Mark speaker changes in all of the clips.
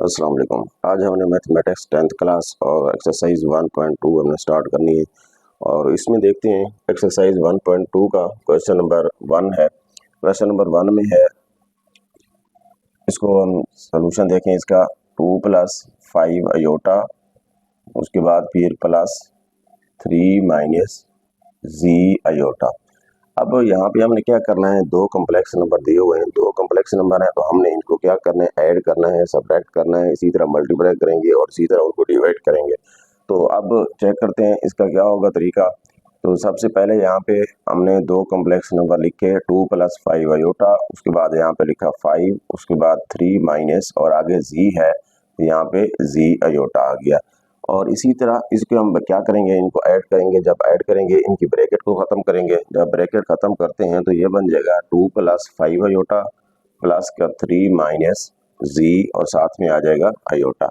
Speaker 1: अस्सलाम वालेकुम। आज हमने मैथमेटिक्स 10th क्लास और एक्सरसाइज 1.2 हमने स्टार्ट करनी है और इसमें देखते हैं एक्सरसाइज 1.2 का क्वेश्चन नंबर 1 है। क्वेश्चन नंबर 1 में है, इसको हम सॉल्यूशन देखें इसका 2 + 5 अयोटा, उसके बाद फिर +3 - z अयोटा। अब यहाँ पे हमने क्या करना है, दो कॉम्प्लेक्स नंबर दिए हुए हैं, दो कॉम्प्लेक्स नंबर है तो हमने इनको क्या करना है, ऐड करना है, सब्ट्रैक्ट करना है, इसी तरह मल्टीप्लाई करेंगे और इसी तरह उनको डिवाइड करेंगे। तो अब चेक करते हैं इसका क्या होगा तरीका। तो सबसे पहले यहाँ पे हमने दो कॉम्प्लेक्स नंबर लिखे 2 + 5 अयोटा, उसके बाद यहाँ पे लिखा 5, उसके बाद 3 माइनस और आगे z है, तो यहाँ पे z अयोटा आ गया। और इसी तरह इसके हम क्या करेंगे, इनको ऐड करेंगे, जब ऐड करेंगे इनकी ब्रैकेट को ख़त्म करेंगे, जब ब्रैकेट ख़त्म करते हैं तो ये बन जाएगा 2 + 5 अयोटा प्लस का 3 - z और साथ में आ जाएगा अयोटा।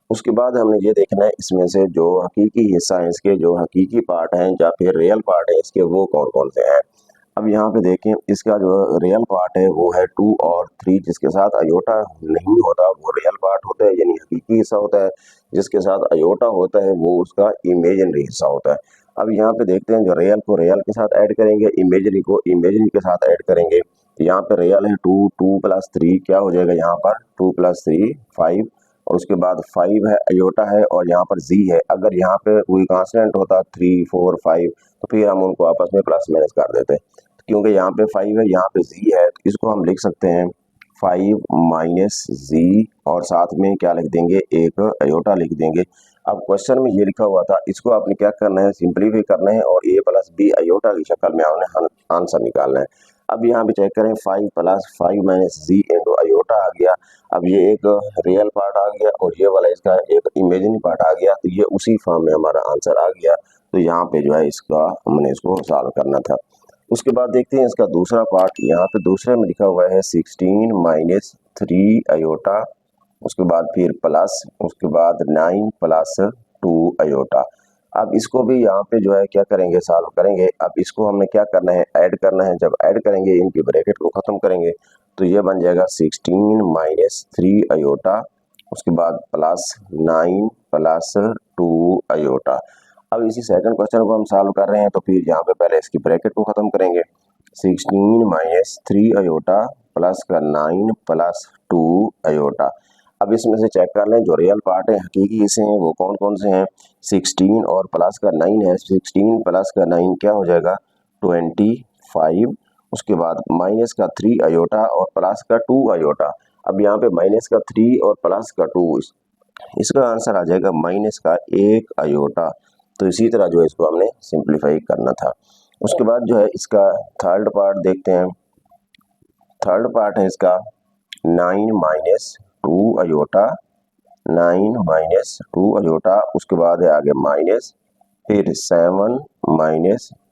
Speaker 1: उसके बाद हमने ये देखना है इसमें से जो हकीकी हिस्सा है, इसके जो हकीकी पार्ट हैं या फिर रियल पार्ट है इसके, वो कौन कौन से हैं। अब यहाँ पे देखें इसका जो रियल पार्ट है वो है 2 और 3, जिसके साथ अयोटा नहीं होता वो रियल पार्ट होता है, यानी हकीकी हिस्सा होता है। जिसके साथ अयोटा होता है वो उसका इमेजिनरी हिस्सा होता है। अब यहाँ पे देखते हैं, जो रियल को रियल के साथ ऐड करेंगे, इमेजिनरी को इमेजिनरी के साथ ऐड करेंगे। तो यहाँ पे रियल है 2, 2 + 3 क्या हो जाएगा, यहाँ पर 2 + 3 5, और उसके बाद 5 है, अयोटा है और यहाँ पर z है। अगर यहाँ पे कोई कांस्टेंट होता 3, 4, 5 तो फिर हम उनको आपस में प्लस माइनस कर देते। क्योंकि यहाँ पे 5 है, यहाँ पे z है, तो इसको हम लिख सकते हैं 5 - z और साथ में क्या लिख देंगे, एक अयोटा लिख देंगे। अब क्वेश्चन में ये लिखा हुआ था, इसको आपने क्या करना है, सिंप्लीफाई करना है और a + b अयोटा की शक्ल में आपने आंसर निकालना है। अब यहाँ पे चेक करें, 5 + 5 - z इंटू अयोटा आ गया। अब ये एक रियल पार्ट आ गया और ये वाला इसका एक इमेजिनरी पार्ट आ गया, तो ये उसी फॉर्म में हमारा आंसर आ गया। तो यहाँ पे जो है इसका हमने इसको सॉल्व करना था। उसके बाद देखते हैं इसका दूसरा पार्ट, यहाँ पे दूसरे में लिखा हुआ है 16 - 3 अयोटा, उसके बाद फिर प्लस, उसके बाद 9 + 2 अयोटा। अब इसको भी यहाँ पे जो है क्या करेंगे, सॉल्व करेंगे। अब इसको हमने क्या करना है, ऐड करना है। जब ऐड करेंगे इनकी ब्रैकेट को ख़त्म करेंगे तो ये बन जाएगा 16 - 3 अयोटा, उसके बाद +9 + 2 अयोटा। अब इसी सेकंड क्वेश्चन को हम सॉल्व कर रहे हैं, तो फिर यहाँ पे पहले इसकी ब्रैकेट को ख़त्म करेंगे। 16 - 3 अयोटा प्लस का 9 + 2 अयोटा। अब इसमें से चेक कर लें, जो रियल पार्ट है, हकीकी हिस्से हैं, वो कौन कौन से हैं। 16 और प्लस का 9 है, 16 + का 9 क्या हो जाएगा, 25। उसके बाद माइनस का 3 अयोटा और प्लस का 2 अयोटा। अब यहाँ पे माइनस का 3 और प्लस का 2, इसका आंसर आ जाएगा माइनस का 1 अयोटा। तो इसी तरह जो है इसको हमने सिंप्लीफाई करना था। उसके बाद जो है इसका थर्ड पार्ट देखते हैं। थर्ड पार्ट है इसका 9 - 2 अयोटा, 9 - 2 अयोटा, उसके बाद है आगे माइनस, फिर 7 -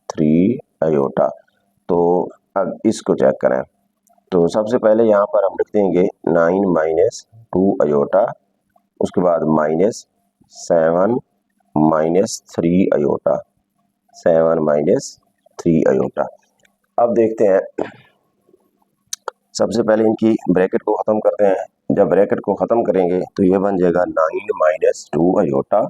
Speaker 1: 3 अयोटा। तो अब इसको चेक करें, तो सबसे पहले यहाँ पर हम लिख देंगे 9 - 2 अयोटा, उसके बाद -7 - 3 अयोटा, 7 - 3 अयोटा। अब देखते हैं, सबसे पहले इनकी ब्रैकेट को ख़त्म करते हैं। जब ब्रैकेट को ख़त्म करेंगे तो ये बन जाएगा 9 - 2 अयोटा,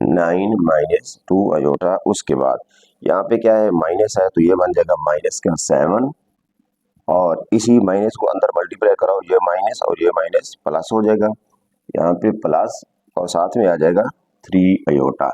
Speaker 1: 9 - 2 अयोटा। उसके बाद यहाँ पे क्या है, माइनस है, तो ये बन जाएगा माइनस का 7, और इसी माइनस को अंदर मल्टीप्लाई करो, ये माइनस और ये माइनस प्लस हो जाएगा, यहाँ पे प्लस और साथ में आ जाएगा 3 अयोटा।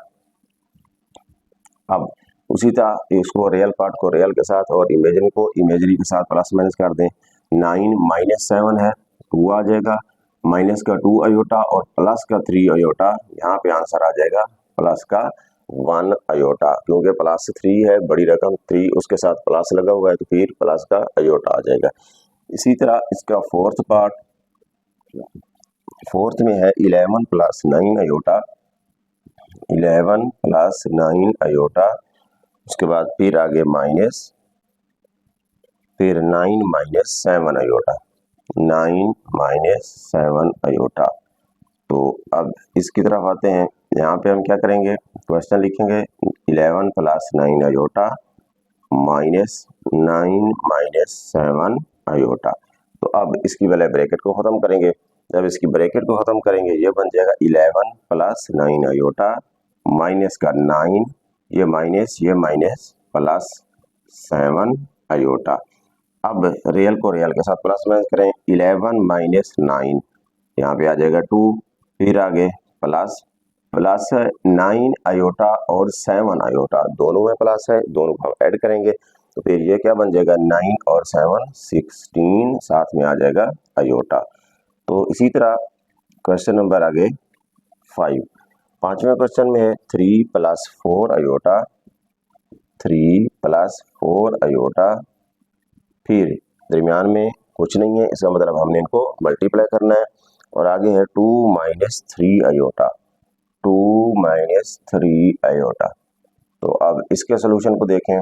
Speaker 1: अब उसी तरह इसको रियल पार्ट को रियल के साथ और इमेजिनरी को इमेजिनरी के साथ प्लस माइनस कर दें। 9 - 7 है, 2 आ जाएगा, माइनस का 2 अयोटा और प्लस का 3 अयोटा। यहाँ पे आंसर आ जाएगा प्लस का 1 अयोटा, क्योंकि प्लस 3 है, बड़ी रकम 3, उसके साथ प्लस लगा हुआ है, तो फिर प्लस का अयोटा आ जाएगा। इसी तरह इसका फोर्थ पार्ट, फोर्थ में है 11 + 9 अयोटा, 11 + 9 अयोटा, उसके बाद फिर आगे माइनस, फिर 9 - 7 अयोटा, 9 - 7 अयोटा। तो अब इसकी तरफ आते हैं, यहाँ पे हम क्या करेंगे, क्वेश्चन लिखेंगे 11 + 9 अयोटा -9 - 7 अयोटा। तो अब इसकी वाले ब्रैकेट को ख़त्म करेंगे। जब इसकी ब्रैकेट को खत्म करेंगे ये बन जाएगा 11 प्लस 9 अयोटा माइनस का 9, ये माइनस प्लस 7 अयोटा। अब रियल को रियल के साथ प्लस माइनस करें, 11 माइनस 9 यहाँ पे आ जाएगा 2, फिर आगे प्लस 9 अयोटा और 7 अयोटा दोनों में प्लस है, दोनों को हम ऐड करेंगे तो फिर ये क्या बन जाएगा 9 और 7 16, साथ में आ जाएगा अयोटा। तो इसी तरह क्वेश्चन नंबर आगे 5, पांचवें क्वेश्चन में है 3 प्लस 4 अयोटा, 3 प्लस 4 अयोटा, फिर दरमियान में कुछ नहीं है, इसका मतलब हमने इनको मल्टीप्लाई करना है। और आगे है 2 माइनस 3 अयोटा, 2 माइनस 3 अयोटा। तो अब इसके सोल्यूशन को देखें।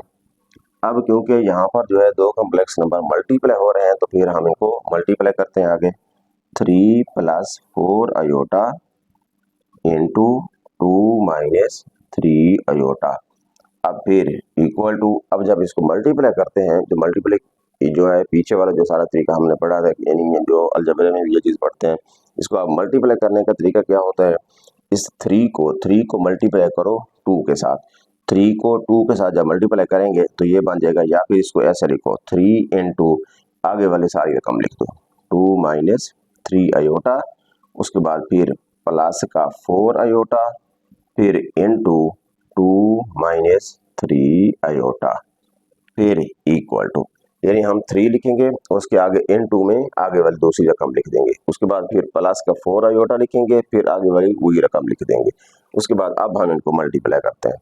Speaker 1: अब क्योंकि यहाँ पर जो है दो कॉम्प्लेक्स नंबर मल्टीप्लाई हो रहे हैं तो फिर हम इनको मल्टीप्लाई करते हैं आगे, 3 plus 4 iota into 2 minus 3 iota. अब फिर इक्वल टू, अब जब इसको मल्टीप्लाई करते हैं, जो मल्टीप्लाई जो है पीछे वाला जो सारा तरीका हमने पढ़ा था, यानी जो अलजेब्रा में भी ये चीज़ पढ़ते हैं, इसको आप मल्टीप्लाई करने का तरीका क्या होता है, इस 3 को मल्टीप्लाई करो 2 के साथ, 3 को 2 के साथ जब मल्टीप्लाई करेंगे तो ये बन जाएगा, या फिर इसको ऐसे लिखो 3 इंटू आगे वाली सारी रकम लिख दो 2 माइनस 3 अयोटा, उसके बाद फिर प्लस का 4 अयोटा, फिर इंटू 2 माइनस 3 अयोटा, फिर इक्वल टू, यानी हम 3 लिखेंगे और उसके आगे इन 2 में आगे वाली दूसरी रकम लिख देंगे, उसके बाद फिर प्लस का 4 अयोटा लिखेंगे, फिर आगे वाली वही रकम लिख देंगे। उसके बाद अब हम इनको मल्टीप्लाई करते हैं,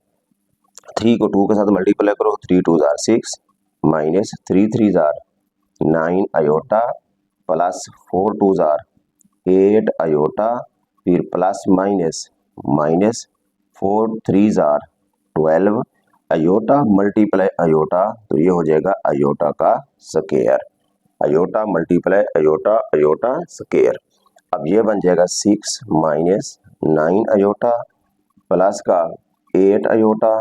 Speaker 1: 3 को 2 के साथ मल्टीप्लाई करो, 3 2 जार 6 माइनस 3 3 जार 9 अयोटा प्लस 4 2 जार 8 अयोटा, फिर प्लस माइनस 4 3 जार 12 अयोटा मल्टीप्लाई अयोटा, तो ये हो जाएगा अयोटा का square, iota multiply iota, iota square. अब ये बन जाएगा 6 माइनस 9 अयोटा प्लस का 8 अयोटा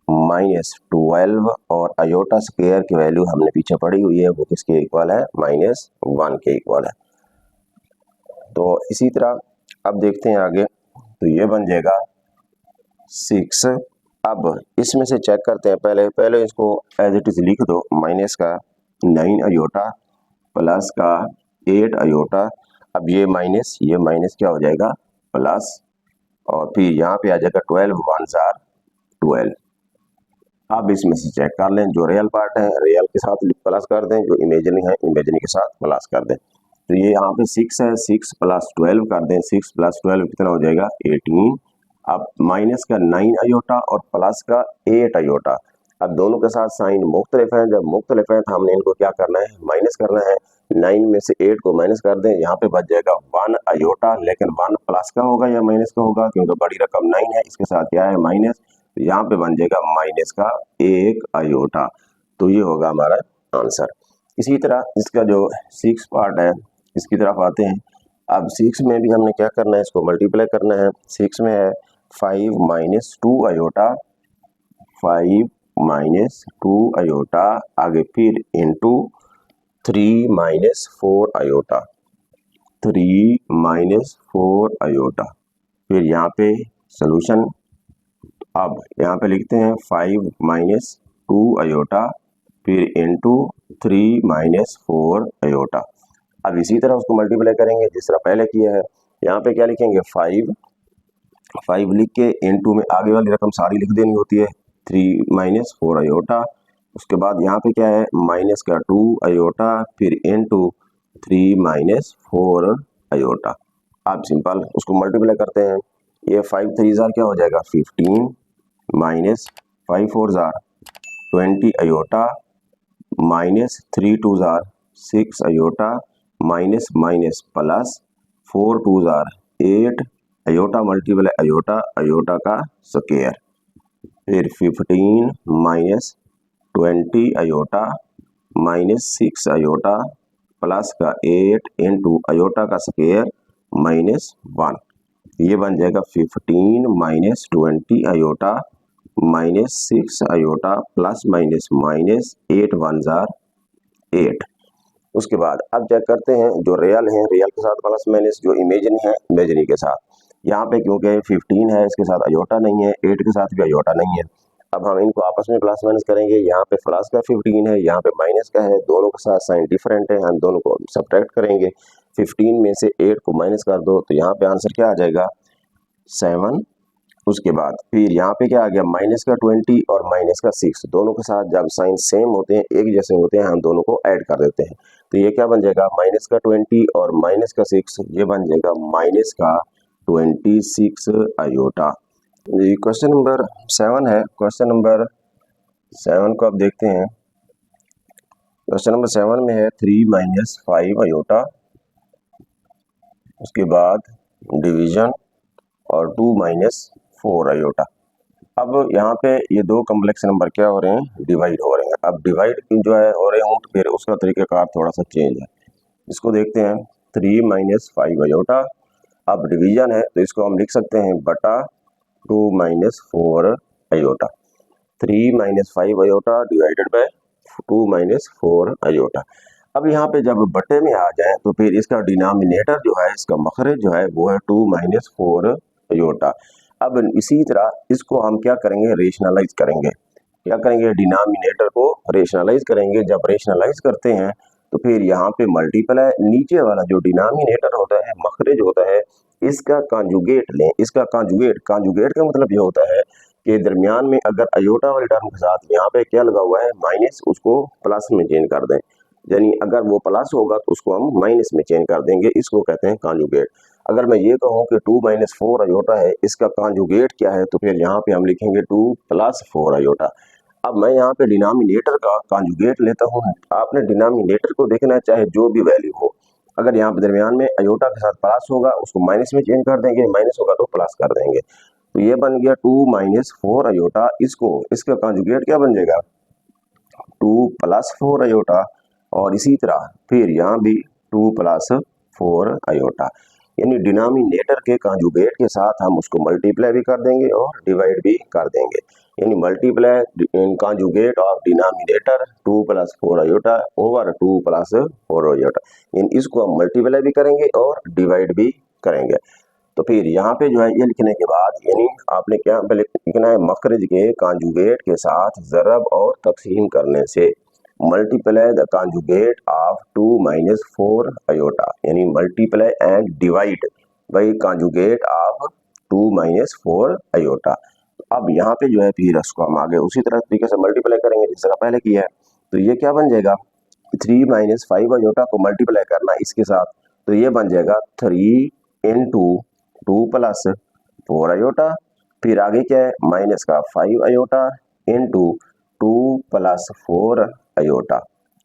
Speaker 1: माइनस 12, और अयोटा स्क्वायर की वैल्यू हमने पीछे पढ़ी हुई है, वो किसके इक्वल है, -1 के इक्वल है। तो इसी तरह अब देखते हैं आगे, तो ये बन जाएगा 6। अब इसमें से चेक करते हैं, पहले इसको एज इट इज लिख दो, माइनस का 9 अयोटा प्लस का 8 अयोटा, अब ये माइनस क्या हो जाएगा प्लस, और फिर यहाँ पे आ जाएगा 12 1 जार 12। अब इसमें से चेक कर लें, जो रियल पार्ट है रियल के साथ प्लस कर दें, जो इमेजिनरी है इमेजिनरी के साथ प्लस कर दें। तो ये यहाँ पे 6 है, 6 प्लस 12 कर दें, 6 प्लस 12 कितना हो जाएगा 18। अब माइनस का 9 अयोटा और प्लस का 8 अयोटा, अब दोनों के साथ साइन मुख्तलिफ है, जब मुख्तलिफ है तो हमने इनको क्या करना है, माइनस करना है। 9 में से 8 को माइनस कर दें, यहाँ पे बच जाएगा 1 अयोटा, लेकिन 1 प्लस का होगा या माइनस का होगा, क्योंकि बड़ी रकम 9 है, इसके साथ क्या है माइनस, तो यहाँ पे बन जाएगा माइनस का 1 अयोटा। तो ये होगा हमारा आंसर। इसी तरह इसका जो 6 पार्ट है इसकी तरफ आते हैं। अब 6 में भी हमने क्या करना है, इसको मल्टीप्लाई करना है। 6 में है 5 माइनस 2 अयोटा, 5 माइनस 2 अयोटा, आगे फिर into 3 minus 4 iota, 3 minus 4 iota, फिर यहाँ पे सोल्यूशन। अब यहाँ पे लिखते हैं 5 माइनस 2 अयोटा, फिर इंटू 3 माइनस 4 अयोटा। अब इसी तरह उसको मल्टीप्लाई करेंगे जिस तरह पहले किया है। यहाँ पे क्या लिखेंगे 5 लिख के इंटू में आगे वाली रकम सारी लिख देनी होती है, 3 माइनस 4 अयोटा, उसके बाद यहाँ पे क्या है माइनस का 2 अयोटा, फिर इंटू 3 माइनस 4 अयोटा। अब सिंपल उसको मल्टीप्लाई करते हैं, ये 5 3 जार क्या हो जाएगा 15 माइनस 5 4 जार 20 अयोटा माइनस 3 2 जार 6 अयोटा माइनस माइनस प्लस 4 2 जार 8 अयोटा मल्टीप्लाई अयोटा, अयोटा का स्क्वायर, फिर 15 minus 20 iota minus 6 iota plus का 8 इंटू अयोटा का स्क्वायर -1, ये बन जाएगा 15 minus 20 iota minus 6 iota plus minus minus 8 1 जार 8। उसके बाद अब चेक करते हैं जो रियल है, रियल के साथ प्लस माइनस, जो इमेजिन है इमेजिनरी के साथ। यहाँ पे क्योंकि 15 है, इसके साथ अयोटा नहीं है, 8 के साथ भी अयोटा नहीं है। अब हम इनको आपस में प्लस माइनस करेंगे। यहाँ पे प्लस का 15 है, यहाँ पे माइनस का है, दोनों के साथ साइन डिफरेंट है, हम दोनों को सब्ट्रैक्ट करेंगे। 15 में से 8 को माइनस कर दो तो यहाँ पे आंसर क्या आ जाएगा 7। उसके बाद फिर यहाँ पे क्या आ गया माइनस का 20 और माइनस का 6, दोनों के साथ जब साइन सेम होते हैं, एक जैसे होते हैं, हम दोनों को ऐड कर देते हैं। तो ये क्या बन जाएगा माइनस का 20 और माइनस का 6, ये बन जाएगा माइनस का 26 अयोटा। ये क्वेश्चन नंबर 7 है। क्वेश्चन नंबर 7 को आप देखते हैं। क्वेश्चन नंबर 7 में है 3 माइनस 5 अयोटा, उसके बाद डिवीजन और 2 माइनस 4 अयोटा। अब यहाँ पे ये दो कम्प्लेक्स नंबर क्या हो रहे हैं डिवाइड हो रहे हैं। अब डिवाइड जो है हो रहे हों तो फिर उसका तरीक़ाकार थोड़ा सा चेंज है। इसको देखते हैं 3 माइनस 5 अयोटा। अब डिवीजन है तो इसको हम लिख सकते हैं बटा 2 minus 4 iota. 3 minus 5 iota divided by 2 minus 4 iota. अब यहाँ पे जब बटे में आ जाए तो फिर इसका डिनोमिनेटर जो है, इसका मखरज जो है वो है 2 माइनस 4 अयोटा। अब इसी तरह इसको हम क्या करेंगे रेशनलाइज करेंगे। क्या करेंगे डिनोमिनेटर को रेशनलाइज करेंगे। जब रेशनलाइज करते हैं तो फिर यहाँ पे मल्टीप्लाई, नीचे वाला जो डिनोमिनेटर होता है मखरज होता है, इसका कॉन्जुगेट लें। इसका कॉन्जुगेट का मतलब ये होता है कि दरमियान में अगर अयोटा वाले टर्म के साथ यहाँ पे क्या लगा हुआ है माइनस, उसको प्लस में चेंज कर दें। यानी अगर वो प्लस होगा तो उसको हम माइनस में चेंज कर देंगे, इसको कहते हैं कॉन्जुगेट। अगर मैं ये कहूँ कि 2 माइनस 4 अयोटा है, इसका कॉन्जुगेट क्या है, तो फिर यहाँ पे हम लिखेंगे 2 प्लस 4 अयोटा। अब मैं यहाँ पे डिनोमिनेटर का कॉन्जुगेट लेता हूँ। आपने डिनोमिनेटर को देखना है चाहे जो भी वैल्यू हो। अगर यहाँ पे दरमियान में अयोटा के साथ प्लस होगा उसको माइनस में चेंज कर देंगे, माइनस होगा तो प्लस कर देंगे। तो ये बन गया 2 माइनस 4 अयोटा। इसका कॉन्जुगेट क्या बन जाएगा 2 प्लस 4 अयोटा। और इसी तरह फिर यहाँ भी 2 प्लस 4 अयोटा। यानी डिनोमिनेटर के कॉन्जुगेट के साथ हम उसको मल्टीप्लाई भी कर देंगे और डिवाइड भी कर देंगे। यानी multiply conjugate of denominator 2 plus 4 iota over 2 plus 4 iota. यानी इसको हम मल्टीप्लाई भी करेंगे और डिवाइड भी करेंगे। तो फिर यहाँ पे जो है ये लिखने के बाद यानी आपने क्या लिखना है मखरज के कॉन्जुगेट के साथ ज़रब और तकसीम करने से multiply the conjugate of 2 minus 4 iota. यानी multiply and divide by conjugate of 2 minus 4 iota. अब यहाँ पे जो है फिर इसको हम आगे उसी तरह तरीके से मल्टीप्लाई करेंगे जिस तरह पहले किया है। तो ये क्या बन जाएगा 3 माइनस 5 अयोटा को मल्टीप्लाई करना इसके साथ, तो ये बन जाएगा 3 इंटू 2 प्लस 4 अयोटा। फिर आगे क्या है माइनस का 5 अयोटा इंटू 2 प्लस 4 अयोटा।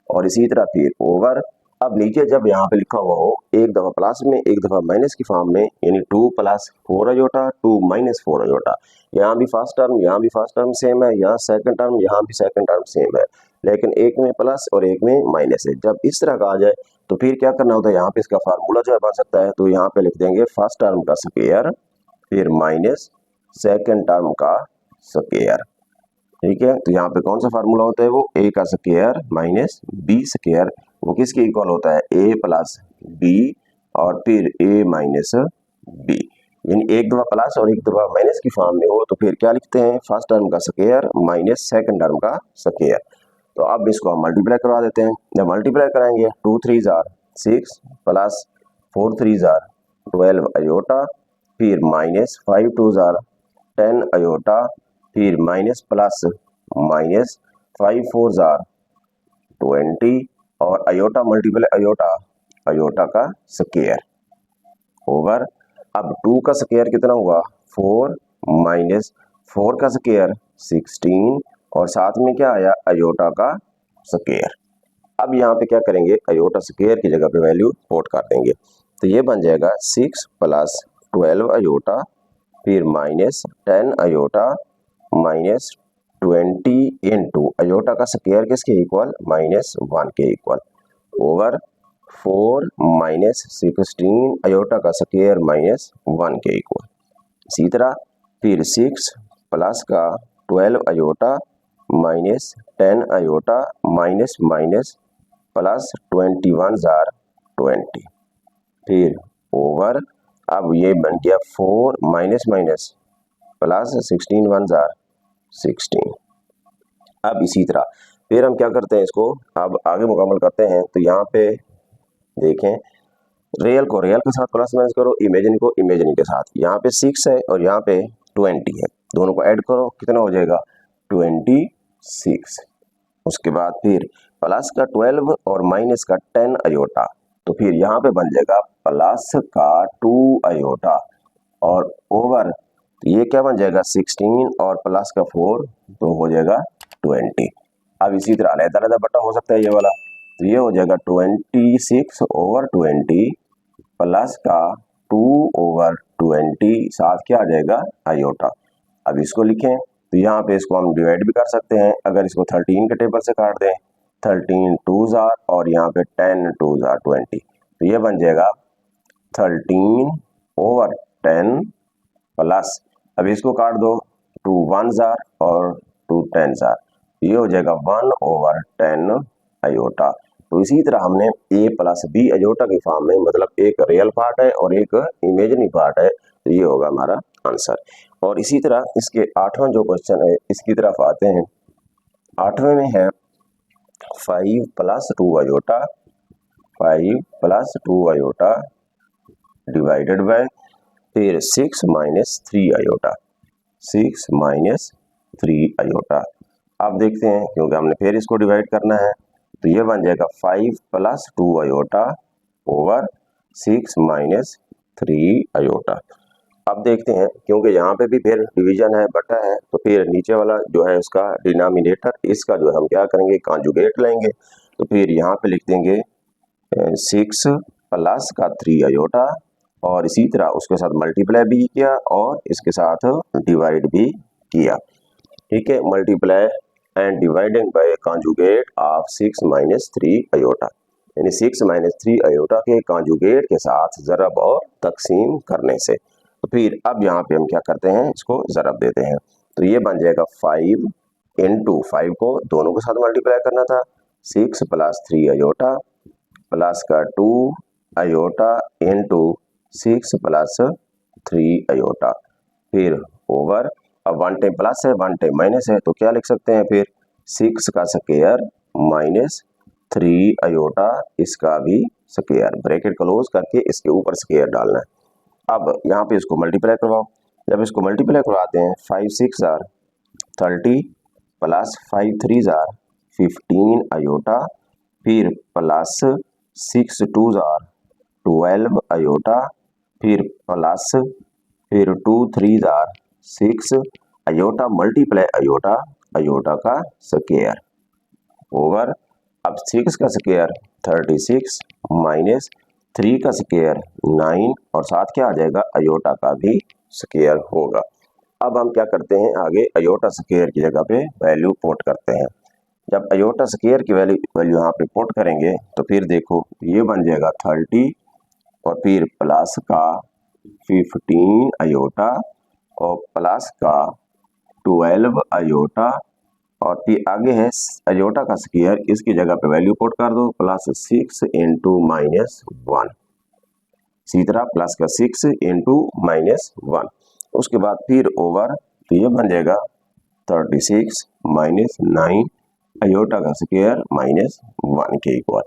Speaker 1: और इसी तरह फिर ओवर। अब नीचे जब यहाँ पे लिखा हुआ हो एक दफ़ा प्लस में एक दफ़ा माइनस की फॉर्म में, यानी 2 प्लस 4 अयोटा 2 माइनस 4 अयोटा। यहाँ भी फर्स्ट टर्म यहाँ भी फर्स्ट टर्म सेम है, यहाँ सेकंड टर्म यहाँ भी सेकंड टर्म सेम है, लेकिन एक में प्लस और एक में माइनस है। जब इस तरह का आ जाए तो फिर क्या करना होता है यहाँ पे इसका फार्मूला जो है बन सकता है। तो यहाँ पे लिख देंगे फर्स्ट टर्म का स्क्वायर फिर माइनस सेकंड टर्म का स्क्वायर। ठीक है, तो यहाँ पे कौन सा फार्मूला होता है वो ए का स्क्वायर माइनस बी स्क्वायर। वो किसके इक्वल होता है ए प्लस बी और फिर ए माइनस बी। यानी एक दफ़ा प्लस और एक दफ़ा माइनस की फॉर्म में हो तो फिर क्या लिखते हैं फर्स्ट टर्म का स्क्वायर माइनस सेकंड टर्म का स्क्वायर। तो अब इसको हम मल्टीप्लाई करवा देते हैं। जब मल्टीप्लाई कराएंगे 2 3 जार 6 प्लस 4 3 जार 12 अयोटा, फिर माइनस 5 2 जार 10 अयोटा, फिर माइनस प्लस माइनस 5 4 जार 20 और अयोटा मल्टीप्लाई अयोटा का स्क्वायर ओवर। अब 2 का स्क्वायर कितना हुआ 4 माइनस 4 का स्क्वायर 16 और साथ में क्या आया अयोटा का स्क्वायर। अब यहाँ पे क्या करेंगे अयोटा स्क्वायर की जगह पे वैल्यू पुट कर देंगे। तो ये बन जाएगा 6 प्लस 12 अयोटा फिर minus 10 iota minus 20 into iota का स्क्वायर किसके इक्वल -1 के इक्वल ओवर 4 माइनस 16 अयोटा का स्क्वायर -1 के इक्वल। इसी तरह फिर 6 प्लस का 12 iota minus 10 iota minus minus plus 21 जार 20, फिर ओवर, अब ये बन गया 4 माइनस माइनस प्लस 16 1 जार 16। अब इसी तरह फिर हम क्या करते हैं, इसको अब आगे मुकम्मल करते हैं। तो यहाँ पे देखें, रियल को रियल के साथ प्लस माइनस करो, इमेजिन को इमेजिन के साथ। यहाँ पे 6 है और यहाँ पे 20 है, दोनों को ऐड करो, कितना हो जाएगा 26। उसके बाद फिर प्लस का 12 और माइनस का 10 अयोटा, तो फिर यहाँ पे बन जाएगा प्लस का 2 अयोटा और ओवर, तो ये क्या बन जाएगा 16 और प्लस का 4, तो हो जाएगा 20। अब इसी तरह अलग-अलग बटा हो सकता है ये वाला, तो ये हो जाएगा 26 ओवर 20 प्लस का 2 ओवर 20, साथ क्या आ जाएगा अयोटा। अब इसको लिखें, तो यहाँ पे इसको हम डिवाइड भी कर सकते हैं। अगर इसको 13 के टेबल से काट दें, 13 2 जार और यहाँ पे 10 2 जार 20, तो ये बन जाएगा 13 ओवर 10 प्लस, अब इसको काट दो 2 1 जार और 2 10 जार, ये हो जाएगा 1 ओवर 10 अयोटा। तो इसी तरह हमने a प्लस बी अयोटा की फॉर्म में, मतलब एक रियल पार्ट है और एक इमेजिनरी पार्ट है, तो ये होगा हमारा आंसर। और इसी तरह इसके 8वां जो क्वेश्चन है इसकी तरफ आते हैं। 8वें में है 5 plus 2 iota, 5 plus 2 iota divided by फिर 6 माइनस 3 अयोटा, 6 माइनस 3 अयोटा। अब देखते हैं, क्योंकि हमने फिर इसको डिवाइड करना है, तो ये बन जाएगा 5 plus 2 iota over 6 minus 3 iota. अब देखते हैं, क्योंकि यहाँ पे भी फिर डिवीजन है, बटा है, तो फिर नीचे वाला जो है उसका डिनोमिनेटर, इसका जो है हम क्या करेंगे कॉन्जुगेट लेंगे। तो फिर यहाँ पे लिख देंगे 6 प्लस का 3 अयोटा और इसी तरह उसके साथ मल्टीप्लाई भी किया और इसके साथ डिवाइड भी किया। ठीक है, multiply and divided by conjugate of 6 minus 3 iota, यानी 6 माइनस 3 अयोटा के कॉन्जुगेट के साथ ज़रब और तकसीम करने से। तो फिर अब यहाँ पे हम क्या करते हैं, इसको ज़रब देते हैं। तो ये बन जाएगा 5 इंटू 5 को दोनों के साथ मल्टीप्लाई करना था, 6 प्लस 3 अयोटा प्लस का 2 अयोटा इंटू 6 प्लस 3 अयोटा, फिर ओवर, अब 1 टाइम प्लस है 1 टाइम माइनस है, तो क्या लिख सकते हैं फिर 6 का स्क्वायर माइनस 3 अयोटा इसका भी स्क्वायर, ब्रैकेट क्लोज करके इसके ऊपर स्क्वायर डालना है। अब यहाँ पे इसको मल्टीप्लाई करवाओ, जब इसको मल्टीप्लाई करवाते हैं 5 6 जार 30 प्लस 5 3 जार 15 अयोटा, फिर प्लस 6 2 जार 12 अयोटा, फिर प्लस फिर 2 3 जार 6 अयोटा मल्टीप्लाई अयोटा, अयोटा का स्क्वायर ओवर, अब 6 का स्क्वायर 36 माइनस 3 का स्क्वायर 9 और साथ क्या आ जाएगा अयोटा का भी स्क्वायर होगा। अब हम क्या करते हैं, आगे अयोटा स्क्वायर की जगह पे वैल्यू पुट करते हैं। जब अयोटा स्क्वायर की वैल्यू यहाँ पे पुट करेंगे तो फिर देखो ये बन जाएगा 30 और फिर प्लस का 15 अयोटा और प्लस का 12 अयोटा और फिर आगे है अयोटा का स्क्वायर, इसकी जगह पे वैल्यू पुट कर दो, प्लस 6 इंटू माइनस 1, इसी तरह प्लस का 6 इंटू माइनस 1, उसके बाद फिर ओवर, तो ये बन जाएगा 36 माइनस 9 अयोटा का स्क्वायर माइनस 1 के इक्वल।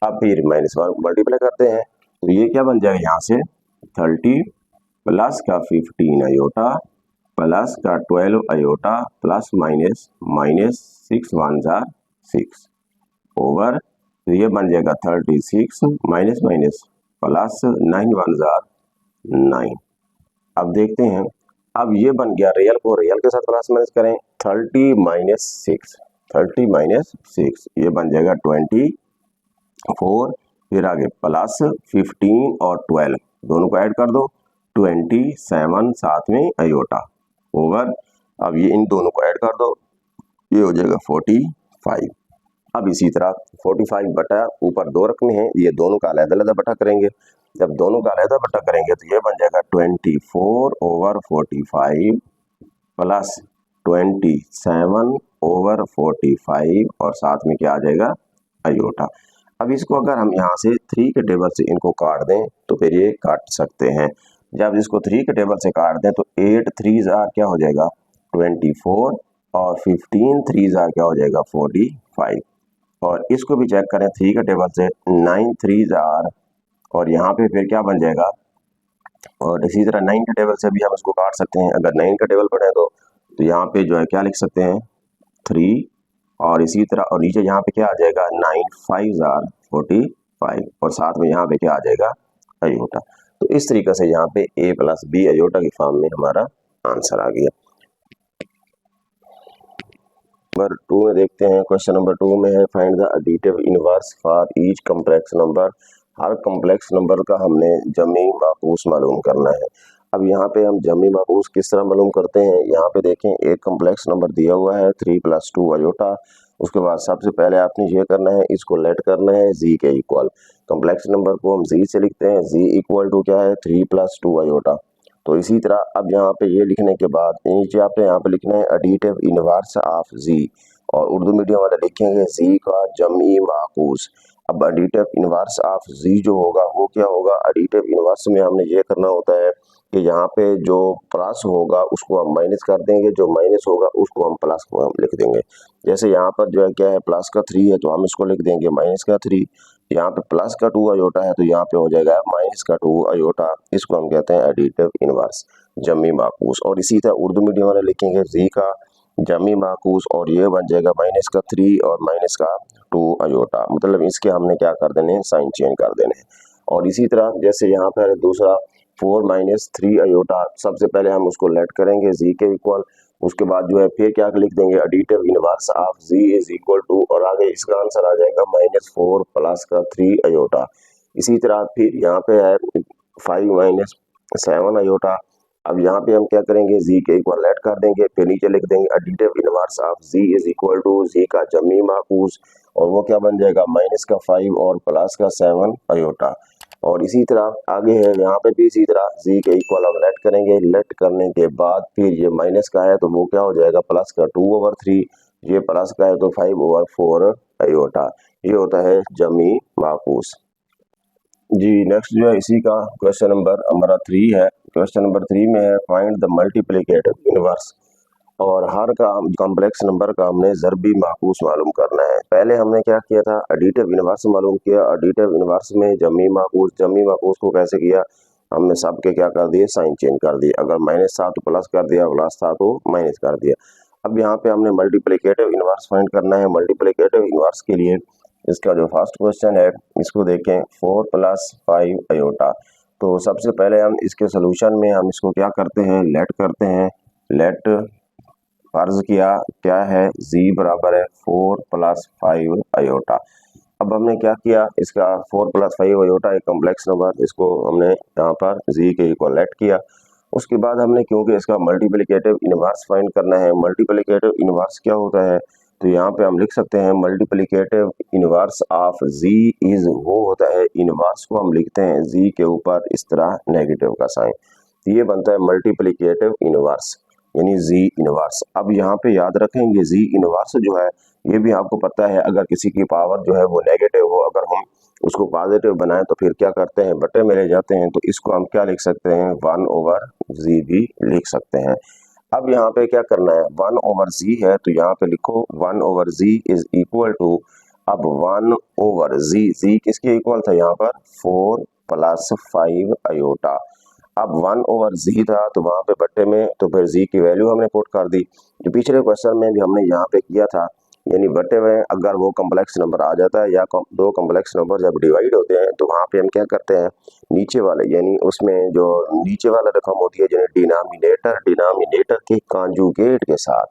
Speaker 1: अब फिर माइनस 1 मल्टीप्लाई करते हैं, तो ये क्या बन जाएगा यहाँ से 30 प्लस का 15 अयोटा प्लस का 12 अयोटा प्लस माइनस माइनस 6 1 जार 6 ओवर, तो ये बन जाएगा 36 माइनस माइनस प्लस 9 1 जार 9। अब देखते हैं, अब ये बन गया रियल को रियल के साथ प्लस माइनस करें, 30 माइनस 6 30 माइनस 6 ये बन जाएगा 24, फिर आगे प्लस 15 और 12 दोनों को ऐड कर दो 27 साथ में अयोटा ओवर, अब ये इन दोनों को ऐड कर दो, ये हो जाएगा 45। अब इसी तरह 45 बटा ऊपर 2 रकमें हैं, ये दोनों का अलग-अलग बटा करेंगे। जब दोनों का अलग बटा करेंगे तो ये बन जाएगा 24 ओवर 45 प्लस 27 ओवर 45 और साथ में क्या आ जाएगा अयोटा। अब इसको अगर हम यहाँ से 3 के टेबल से इनको काट दें तो फिर ये काट सकते हैं। जब इसको 3 के टेबल से काट दें तो 8 3 जार क्या हो जाएगा 24 और 15 3 जार क्या हो जाएगा 45। और इसको भी चेक करें 3 के टेबल से 9 3 जार और यहाँ पे फिर क्या बन जाएगा। और इसी तरह 9 के टेबल से भी हम इसको काट सकते हैं। अगर 9 का टेबल पढ़े तो यहाँ पे जो है क्या लिख सकते हैं 3 और इसी तरह और नीचे यहाँ पे क्या आ जाएगा 9 5 जार 45 और साथ में यहाँ पे क्या आ जाएगा अयोटा। तो इस तरीके से यहाँ पे a प्लस बी अयोटा की फॉर्म में हमारा आंसर आ गया। नंबर 2 में देखते हैं। क्वेश्चन नंबर 2 में है find the additive inverse for each complex number. Her complex number का हमने जमी माकूस मालूम करना है। अब यहाँ पे हम जमी माकूस किस तरह मालूम करते हैं। यहाँ पे देखें एक कॉम्प्लेक्स नंबर दिया हुआ है 3 + 2 अयोटा। उसके बाद सबसे पहले आपने ये करना है इसको लेट करना है जी के इक्वल। कॉम्प्लेक्स नंबर को हम जी से लिखते हैं, जी इक्वल टू क्या है 3 + 2 अयोटा। तो इसी तरह अब यहाँ पे ये लिखने के बाद नीचे आपने यहाँ पे लिखना है एडिटिव इनवर्स ऑफ जी और उर्दू मीडियम वाले लिखेंगे जी का जमी माकूस। अब एडिटिव इनवर्स ऑफ जी जो होगा वो क्या होगा, एडिटिव इनवर्स में हमने ये करना होता है कि यहाँ पे जो प्लस होगा उसको हम माइनस कर देंगे, जो माइनस होगा उसको हम प्लस को हम लिख देंगे। जैसे यहाँ पर जो है क्या है प्लस का 3 है तो हम इसको लिख देंगे माइनस का 3। यहाँ पे प्लस का 2 अयोटा है तो यहाँ पे हो जाएगा माइनस का 2 अयोटा। इसको हम कहते हैं एडिटिव इनवर्स जमी माकूस। और इसी तरह उर्दू मीडियम वाले लिखेंगे जी का जमी माकूस और ये बन जाएगा माइनस का 3 और माइनस का 2 अयोटा। मतलब इसके हमने क्या कर देने हैं साइन चेंज कर देने हैं। और इसी तरह जैसे यहाँ पर दूसरा 4 - 3 अयोटा, सबसे पहले हम उसको लेट करेंगे जी के इक्वल। उसके बाद जो है फिर क्या लिख देंगे additive inverse of G is equal to और आगे इसका आंसर आ जाएगा -4 प्लस का 3 अयोटा। इसी तरह फिर यहाँ पे है 5 - 7 अयोटा। अब यहाँ पे हम क्या करेंगे जी के इक्वल लेट कर देंगे, फिर नीचे लिख देंगे additive inverse of G is equal to G का जमी माकूस और वो क्या बन जाएगा माइनस का 5 और प्लस का 7 अयोटा। और इसी तरह आगे है यहाँ पे भी इसी तरह जी के इक्वल हम लेट करेंगे, लेट करने के बाद फिर ये माइनस का है तो वो क्या हो जाएगा प्लस का 2/3, ये प्लस का है तो 5/4 अयोटा। ये होता है जमी माकूस। जी नेक्स्ट जो है इसी का क्वेश्चन नंबर हमारा 3 है। क्वेश्चन नंबर 3 में है फाइंड द मल्टीप्लिकेटिव इनवर्स और हर का कॉम्प्लेक्स नंबर का हमने ज़रबी माकूस मालूम करना है। पहले हमने क्या किया था एडिटिव इनवर्स मालूम किया, एडिटिव इनवर्स में जमी माकूस को कैसे किया हमने सब के क्या कर दिए साइन चेंज कर दिए। अगर माइनस था तो प्लस कर दिया, प्लस था तो माइनस कर दिया। अब यहाँ पे हमने मल्टीप्लिकेटिव इनवर्स फाइंड करना है। मल्टीप्लिकेटिव इनवर्स के लिए इसका जो फर्स्ट क्वेश्चन है इसको देखें 4 + 5 अयोटा। तो सबसे पहले हम इसके सोल्यूशन में हम इसको क्या करते हैं लेट करते हैं। लेट फर्ज किया क्या है z बराबर है 4 + 5 अयोटा। अब हमने क्या किया इसका 4 + 5 अयोटा एक कॉम्प्लेक्स नंबर, इसको हमने यहाँ पर z के इक्वल लेट किया। उसके बाद हमने क्योंकि इसका मल्टीप्लिकेटिव इनवर्स फाइंड करना है, मल्टीप्लिकेटिव इनवर्स क्या होता है तो यहाँ पे हम लिख सकते हैं multiplicative inverse of z is वो होता है इनवर्स को हम लिखते हैं z के ऊपर इस तरह नेगेटिव का साइन, ये बनता है मल्टीप्लिकेटिव इनवर्स यानी जी इनवर्स। अब यहाँ पे याद रखेंगे जी इनवर्स जो है ये भी आपको पता है अगर किसी की पावर जो है वो नेगेटिव हो अगर हम उसको पॉजिटिव बनाएं तो फिर क्या करते हैं बटे में ले जाते हैं, तो इसको हम क्या लिख सकते हैं 1/z भी लिख सकते हैं। अब यहाँ पे क्या करना है 1/z है तो यहाँ पे लिखो 1/z इज इक्वल टू, अब 1/z किसके इक्वल था यहाँ पर 4 + 5 अयोटा। अब 1/z था तो वहाँ पे बट्टे में तो फिर z की वैल्यू हमने पुट कर दी जो पिछले क्वेश्चन में भी हमने यहाँ पे किया था, यानी बट्टे में अगर वो कॉम्प्लेक्स नंबर आ जाता है या दो कॉम्प्लेक्स नंबर जब डिवाइड होते हैं तो वहाँ पे हम क्या करते हैं नीचे वाले यानी उसमें जो नीचे वाला रकम होती है यानी डिनोमिनेटर के कॉन्जुगेट के साथ,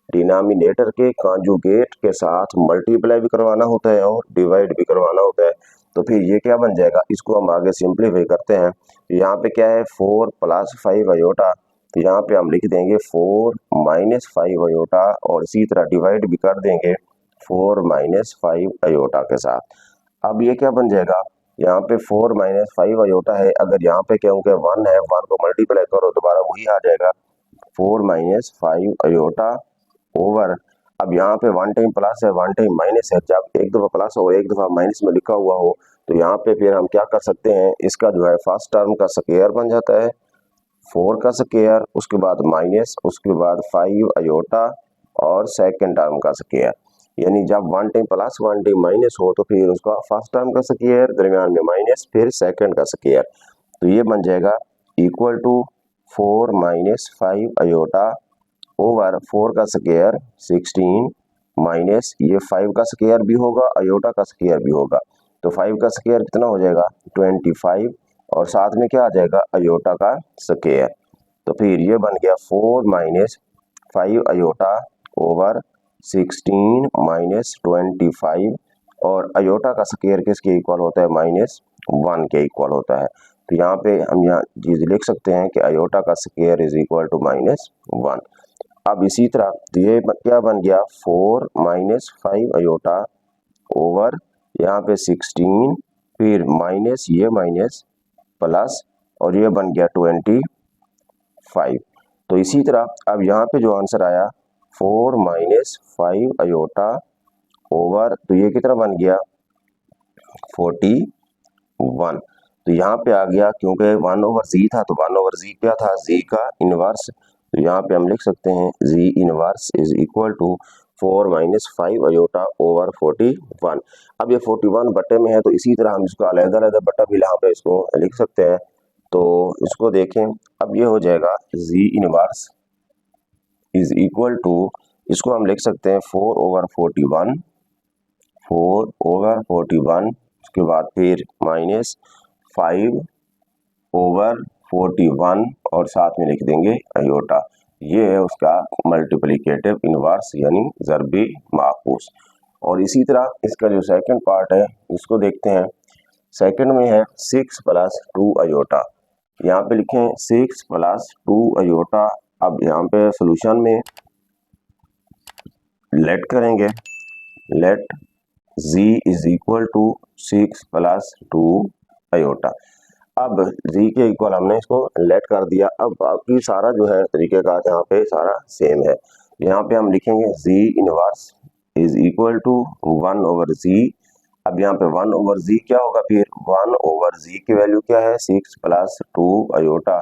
Speaker 1: डिनोमिनेटर के कॉन्जुगेट के साथ मल्टीप्लाई भी करवाना होता है और डिवाइड भी करवाना होता है। तो फिर ये क्या बन जाएगा इसको हम आगे सिंप्लीफाई करते हैं। यहाँ पे क्या है 4 + 5 अयोटा, तो यहाँ पे हम लिख देंगे 4 - 5 अयोटा और इसी तरह डिवाइड भी कर देंगे 4 - 5 अयोटा के साथ। अब ये क्या बन जाएगा यहाँ पे 4 - 5 अयोटा है, अगर यहाँ पे क्या होगा 1 है 1 को मल्टीप्लाई करो दोबारा वही आ जाएगा 4 - 5 अयोटा ओवर। अब यहाँ पे वन टाइम प्लस है वन टाइम माइनस है, जब एक दफा प्लस और एक दफा माइनस में लिखा हुआ हो तो यहाँ पे फिर हम क्या कर सकते हैं, इसका जो है फर्स्ट टर्म का स्क्वायर बन जाता है 4 का स्क्वायर, उसके बाद माइनस, उसके बाद 5 अयोटा और सेकंड टर्म का स्क्वायर। यानी जब one time plus one time minus हो तो फिर उसका फर्स्ट टर्म का स्क्वायर, दरमियान में माइनस, फिर सेकंड का स्क्वायर। तो ये बन जाएगा equal to 4 minus 5 iota over 4 का स्क्वायर 16 माइनस ये 5 का स्क्वायर भी होगा अयोटा का स्क्वायर भी होगा, तो 5 का स्क्वायर कितना हो जाएगा 25 और साथ में क्या आ जाएगा अयोटा का स्क्वायर। तो फिर ये बन गया 4 माइनस 5 अयोटा ओवर 16 माइनस 25 और अयोटा का स्क्वायर किसके इक्वल होता है -1 के इक्वल होता है। तो यहाँ पे हम यहाँ चीज लिख सकते हैं कि अयोटा का स्क्वायर इज इक्वल टू -1। अब इसी तरह तो ये क्या बन गया 4 माइनस 5 अयोटा ओवर यहाँ पे 16 फिर माइनस ये माइनस प्लस और ये बन गया 25। तो इसी तरह अब यहाँ पे जो आंसर आया 4 माइनस 5 अयोटा ओवर तो ये कितना बन गया 41। तो यहाँ पे आ गया क्योंकि 1 ओवर जी था तो 1 ओवर जी क्या था जी का इनवर्स। तो यहाँ पे हम लिख सकते हैं G inverse is equal to 4 minus 5 iota over 41। अब ये 41 बटे में है तो इसी तरह हम इसको अलग-अलग बटा भी यहाँ पे इसको लिख सकते हैं। तो इसको देखें अब ये हो जाएगा G inverse is equal to इसको हम लिख सकते हैं 4 ओवर 41 उसके बाद फिर माइनस 5 ओवर 41 और साथ में लिख देंगे अयोटा। ये है उसका मल्टीप्लिकेटिव इनवर्स यानी ज़रबी माकूस। और इसी तरह इसका जो सेकंड पार्ट है इसको देखते हैं। सेकंड में है 6 प्लस 2 अयोटा। यहाँ पे लिखें 6 प्लस 2 अयोटा। अब यहाँ पे सोल्यूशन में लेट करेंगे, let z is equal to 6 plus 2 iota. अब z के इक्वल हमने इसको लेट कर दिया। अब बाकी सारा जो है तरीकेकार यहाँ पे सारा सेम है। यहाँ पे हम लिखेंगे z inverse is equal to 1 over z। अब यहाँ पे 1 ओवर z क्या होगा फिर 1 ओवर z की वैल्यू क्या है 6 प्लस 2 अयोटा।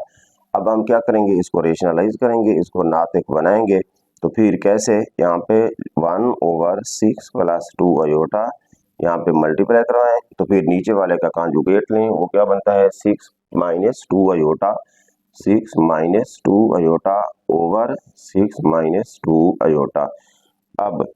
Speaker 1: अब हम क्या करेंगे इसको रेशनलाइज करेंगे, इसको नातिक बनाएंगे। तो फिर कैसे यहाँ पे 1 ओवर 6 प्लस 2 अयोटा यहाँ पे मल्टीप्लाई करवाएं तो फिर नीचे वाले का कॉन्जुगेट लें, वो क्या बनता है 6 minus 2 iota 6 minus 2 iota over 6 minus 2 iota. अब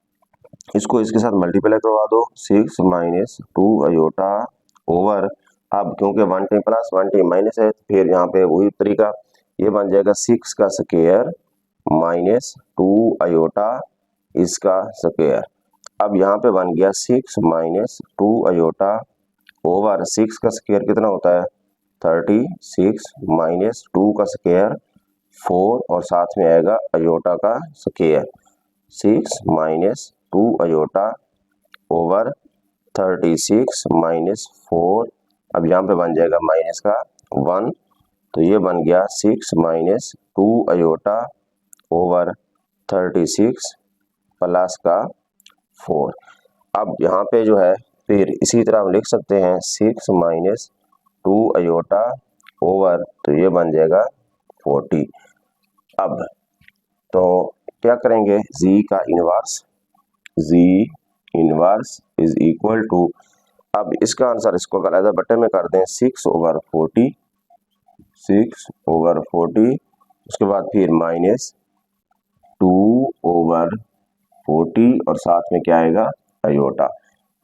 Speaker 1: इसको इसके साथ मल्टीप्लाई करवा दो 6 माइनस 2 अयोटा ओवर, अब क्योंकि 1 टाइम प्लस 1 टाइम माइनस है फिर यहाँ पे वही तरीका, ये बन जाएगा 6 का स्क्वायर माइनस 2 अयोटा इसका स्क्वायर। अब यहाँ पे बन गया 6 माइनस 2 अयोटा ओवर 6 का स्क्वायर कितना होता है 36 माइनस 2 का स्क्वायर 4 और साथ में आएगा अयोटा का square 6 minus 2 iota over 36 minus 4। अब यहाँ पे बन जाएगा माइनस का 1 तो ये बन गया 6 माइनस 2 अयोटा ओवर 36 प्लस का 4। अब यहाँ पे जो है फिर इसी तरह हम लिख सकते हैं 6 माइनस 2 अयोटा ओवर तो ये बन जाएगा 40। अब तो क्या करेंगे z का inverse, z inverse is equal to, अब इसका आंसर इसको अलग बटे में कर दें 6 ओवर 40 उसके बाद फिर माइनस 2 ओवर 40 और साथ में क्या आएगा अयोटा।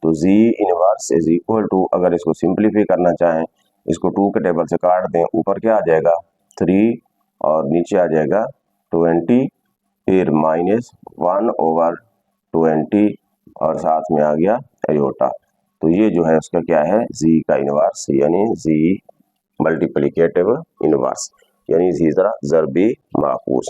Speaker 1: तो z inverse is equal to, अगर इसको सिंप्लीफाई करना चाहें इसको 2 के टेबल से काट दें, ऊपर क्या आ जाएगा 3 और नीचे आ जाएगा 20 फिर माइनस 1 ओवर 20 और साथ में आ गया अयोटा। तो ये जो है उसका क्या है z का इनवर्स यानी z मल्टीप्लिकेटिव इनवर्स यानी इसी तरह ज़रबी माकूस।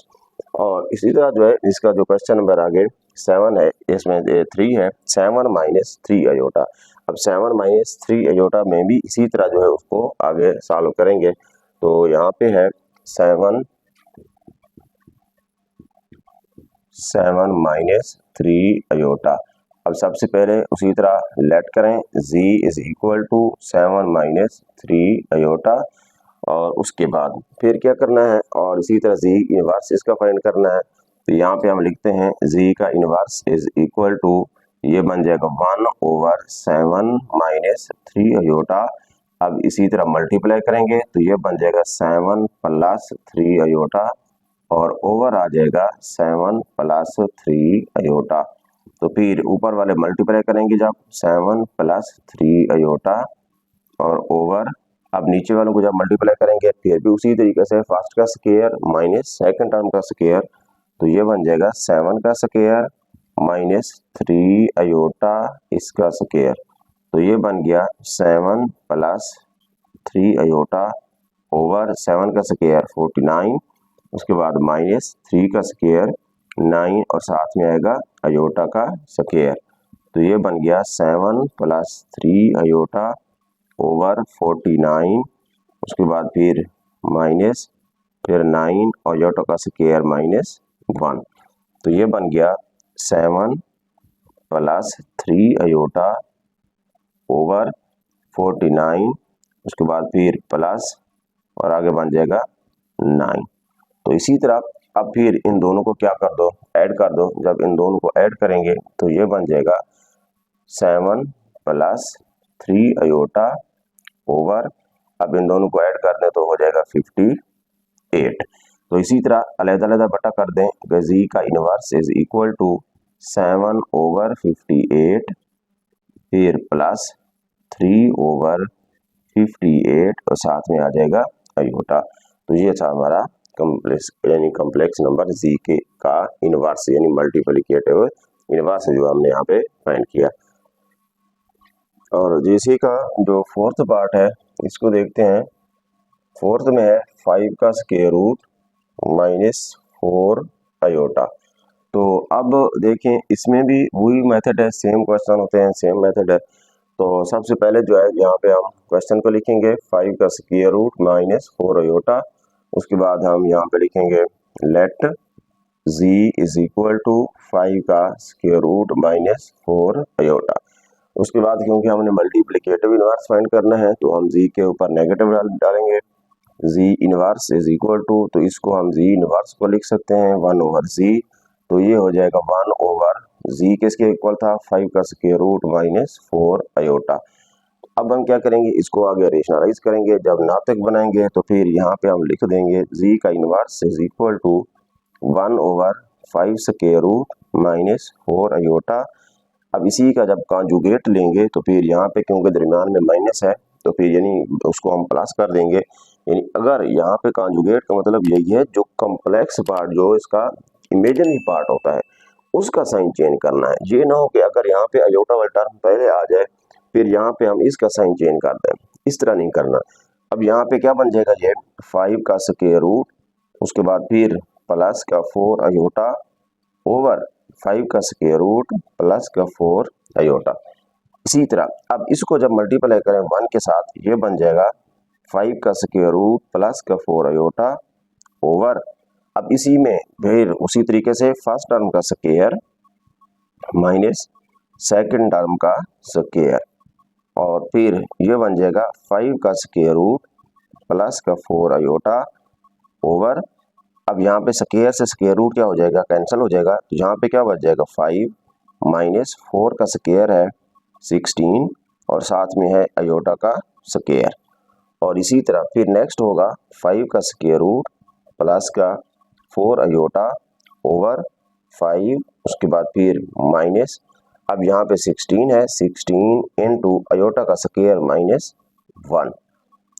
Speaker 1: और इसी तरह जो है इसका जो क्वेश्चन नंबर आगे 7 है इसमें 3 है 7 माइनस 3 अयोटा। अब 7 माइनस 3 अयोटा में भी इसी तरह जो है उसको आगे सॉल्व करेंगे। तो यहाँ पे है 7 7 माइनस 3 अयोटा। अब सबसे पहले उसी तरह लेट करें z is equal to 7 minus 3 iota, और उसके बाद फिर क्या करना है, और इसी तरह z इनवर्स इसका फाइंड करना है। तो यहाँ पे हम लिखते हैं z का इनवर्स इज इक्वल टू, ये बन जाएगा 1/7 माइनस 3 अयोटा। अब इसी तरह मल्टीप्लाई करेंगे तो ये बन जाएगा 7 प्लस 3 अयोटा, और ओवर आ जाएगा 7 प्लस 3 अयोटा। तो फिर ऊपर वाले मल्टीप्लाई करेंगे जब 7 प्लस 3 अयोटा और ओवर, अब नीचे वालों को जब मल्टीप्लाई करेंगे फिर भी उसी तरीके से फर्स्ट का स्क्वायर माइनस सेकंड टर्म का स्क्वायर, तो ये बन जाएगा 7 का स्क्वायर माइनस 3 अयोटा इसका स्क्वायर। तो ये बन गया 7 प्लस 3 अयोटा ओवर 7 का स्क्वायर 49, उसके बाद माइनस 3 का स्क्वायर 9 और साथ में आएगा अयोटा का स्क्वायर। तो ये बन गया 7 प्लस 3 अयोटा ओवर 49, उसके बाद फिर माइनस फिर 9 और अयोटा का स्क्वायर माइनस 1। तो ये बन गया 7 प्लस 3 अयोटा ओवर 49, उसके बाद फिर प्लस और आगे बन जाएगा 9। तो इसी तरह अब फिर इन दोनों को क्या कर दो, ऐड कर दो। जब इन दोनों को ऐड करेंगे तो ये बन जाएगा 7 प्लस 3 अयोटा ओवर, अब इन दोनों को ऐड कर दें तो हो जाएगा 58। तो इसी तरह अलग-अलग बटा कर दें, z का inverse is equal to 7 over 58 फिर प्लस 3 ओवर 58 और साथ में आ जाएगा अयोटा। तो ये था हमारा कॉम्प्लेक्स नंबर z के का इनवर्स यानी मल्टीप्लिकेटिव इनवर्स जो हमने यहाँ पे फाइंड किया। और जैसे का जो फोर्थ पार्ट है इसको देखते हैं। फोर्थ में है 5 का स्क्वायर रूट माइनस 4 अयोटा। तो अब देखें इसमें भी वही मेथड है, सेम क्वेश्चन होते हैं, सेम मेथड है। तो सबसे पहले जो है यहाँ पे हम क्वेश्चन को लिखेंगे 5 का स्क्वायर रूट माइनस 4 अयोटा। उसके बाद हम यहाँ पे लिखेंगे let z is equal to 5 का स्क्वायर रूट माइनस 4 अयोटा। उसके बाद क्योंकि हमने मल्टीप्लिकेटिव इनवर्स फाइंड करना है तो हम z के ऊपर नेगेटिव डालेंगे, z inverse is equal to, तो इसको हम z इनवर्स को लिख सकते हैं 1 ओवर z। तो ये हो जाएगा 1 ओवर z किसके इक्वल था 5 का स्क्वायर रूट माइनस 4 अयोटा। अब हम क्या करेंगे, इसको आगे रेशनलाइज करेंगे, जब नातक बनाएंगे तो फिर यहाँ पे हम लिख देंगे z का inverse is equal to 1 over 5 square root minus 4 iota. अब इसी का जब कॉन्जुगेट लेंगे तो फिर यहाँ पे क्योंकि दरमियान में माइनस है तो फिर यानी उसको हम प्लस कर देंगे। यानी अगर यहाँ पे कॉन्जुगेट का मतलब यही है जो कॉम्प्लेक्स पार्ट जो इसका इमेजिनरी पार्ट होता है उसका साइन चेंज करना है। ये ना हो कि अगर यहाँ पे अयोटा वाला टर्म पहले आ जाए फिर यहाँ पे हम इसका साइन चेंज कर दें, इस तरह नहीं करना। अब यहाँ पे क्या बन जाएगा, ये 5 का स्क्वायर रूट, उसके बाद फिर प्लस का 4 अयोटा ओवर 5 का स्क्वायर रूट प्लस का 4 अयोटा। इसी तरह अब इसको जब मल्टीप्लाई करें 1 के साथ ये बन जाएगा 5 का स्क्वायर रूट प्लस का 4 अयोटा ओवर, अब इसी में फिर उसी तरीके से फर्स्ट टर्म का स्क्वायर माइनस सेकंड टर्म का स्क्वायर, और फिर ये बन जाएगा 5 का स्क्वायर रूट प्लस का 4 अयोटा ओवर। अब यहाँ पे स्क्वायर से स्क्वायर रूट क्या हो जाएगा, कैंसिल हो जाएगा। तो यहाँ पे क्या बच जाएगा 5 माइनस 4 का स्क्वायर है 16 और साथ में है अयोटा का स्क्वायर। और इसी तरह फिर नेक्स्ट होगा 5 का स्क्वायर रूट प्लस का 4 अयोटा ओवर 5, उसके बाद फिर माइनस, अब यहाँ पे 16 है 16 इंटू अयोटा का स्क्वायर माइनस 1।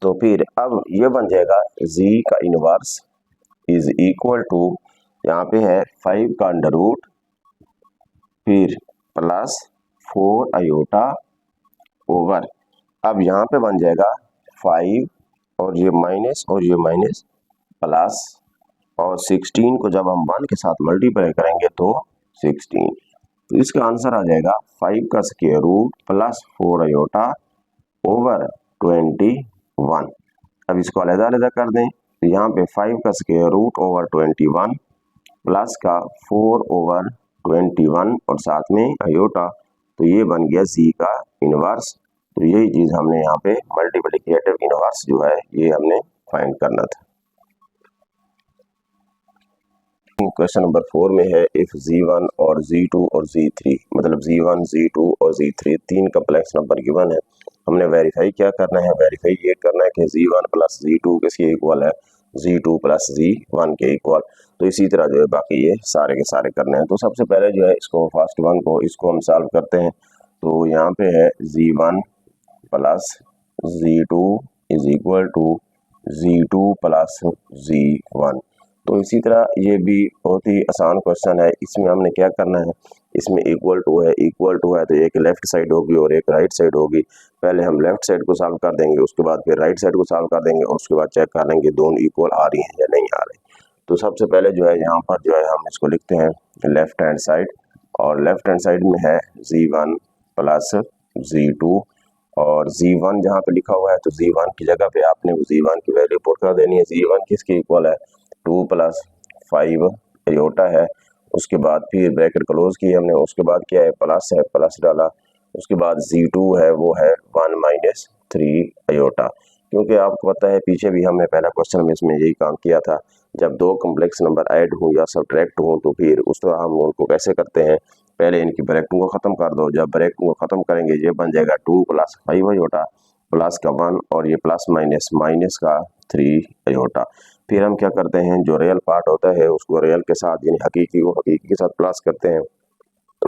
Speaker 1: तो फिर अब ये बन जाएगा z का इनवर्स इज इक्वल टू, यहाँ पे है 5 का अंडर रूट फिर प्लस 4 अयोटा ओवर, अब यहाँ पे बन जाएगा 5 और ये माइनस प्लस, और 16 को जब हम 1 के साथ मल्टीप्लाई करेंगे तो 16। तो इसका आंसर आ जाएगा 5 का square root plus 4 iota over 21। अब इसको अलग-अलग कर दें तो यहाँ पे 5 का स्क्वायर रूट ओवर 21 प्लस का 4/21 और साथ में अयोटा, तो ये बन गया जी का इनवर्स। तो यही चीज हमने यहाँ पे मल्टीप्लिकेटिव इनवर्स जो है ये हमने फाइंड करना था। क्वेश्चन नंबर 4 में है इफ Z1 और Z2 और Z3, मतलब Z1 Z2 और Z3 तीन कम्प्लेक्स नंबर गिवन है, हमने वेरीफाई क्या करना है, वेरीफाई ये करना है कि Z1 प्लस Z2 किसके इक्वल है, Z2 प्लस Z1 के इक्वल। तो इसी तरह जो है बाकी ये सारे के सारे करने हैं। तो सबसे पहले जो है इसको फर्स्ट वन को इसको हम सॉल्व करते हैं। तो यहाँ पे है Z1 plus Z2 is equal to Z2 plus Z1। तो इसी तरह ये भी बहुत ही आसान क्वेश्चन है। इसमें हमने क्या करना है, इसमें इक्वल टू है तो एक लेफ्ट साइड होगी और एक राइट साइड होगी। पहले हम लेफ्ट साइड को सॉल्व कर देंगे, उसके बाद फिर राइट साइड को सॉल्व कर देंगे और उसके बाद चेक कर लेंगे दोनों इक्वल आ रही हैं या नहीं आ रही। तो सबसे पहले जो है यहाँ पर जो है हम इसको लिखते हैं लेफ्ट हैंड साइड, और लेफ्ट हैंड साइड में है Z1 प्लस Z2, और Z1 जहाँ पे लिखा हुआ है तो Z1 की जगह पे आपने Z1 की वैल्यू पुट कर देनी है। Z1 किसके इक्वल है, 2 प्लस 5 अयोटा है। उसके बाद फिर ब्रैकेट क्लोज की हमने, उसके बाद क्या है प्लस है, प्लस डाला। उसके बाद Z2 है वो है 1 माइनस 3 अयोटा। क्योंकि आपको पता है पीछे भी हमने पहला क्वेश्चन में इसमें यही काम किया था, जब दो कम्प्लेक्स नंबर ऐड हो या सब्ट्रैक्ट हो तो फिर उस तरह हम उनको कैसे करते हैं, पहले इनकी ब्रैकेट को खत्म कर दो। जब ब्रैकेट को खत्म करेंगे ये बन जाएगा 2 प्लस 5 अयोटा, प्लस का 1 और ये प्लस माइनस, माइनस का 3 अयोटा। फिर हम क्या करते हैं, जो रियल पार्ट होता है उसको रियल के साथ, यानी हकीकी को हकीकी के साथ प्लस करते हैं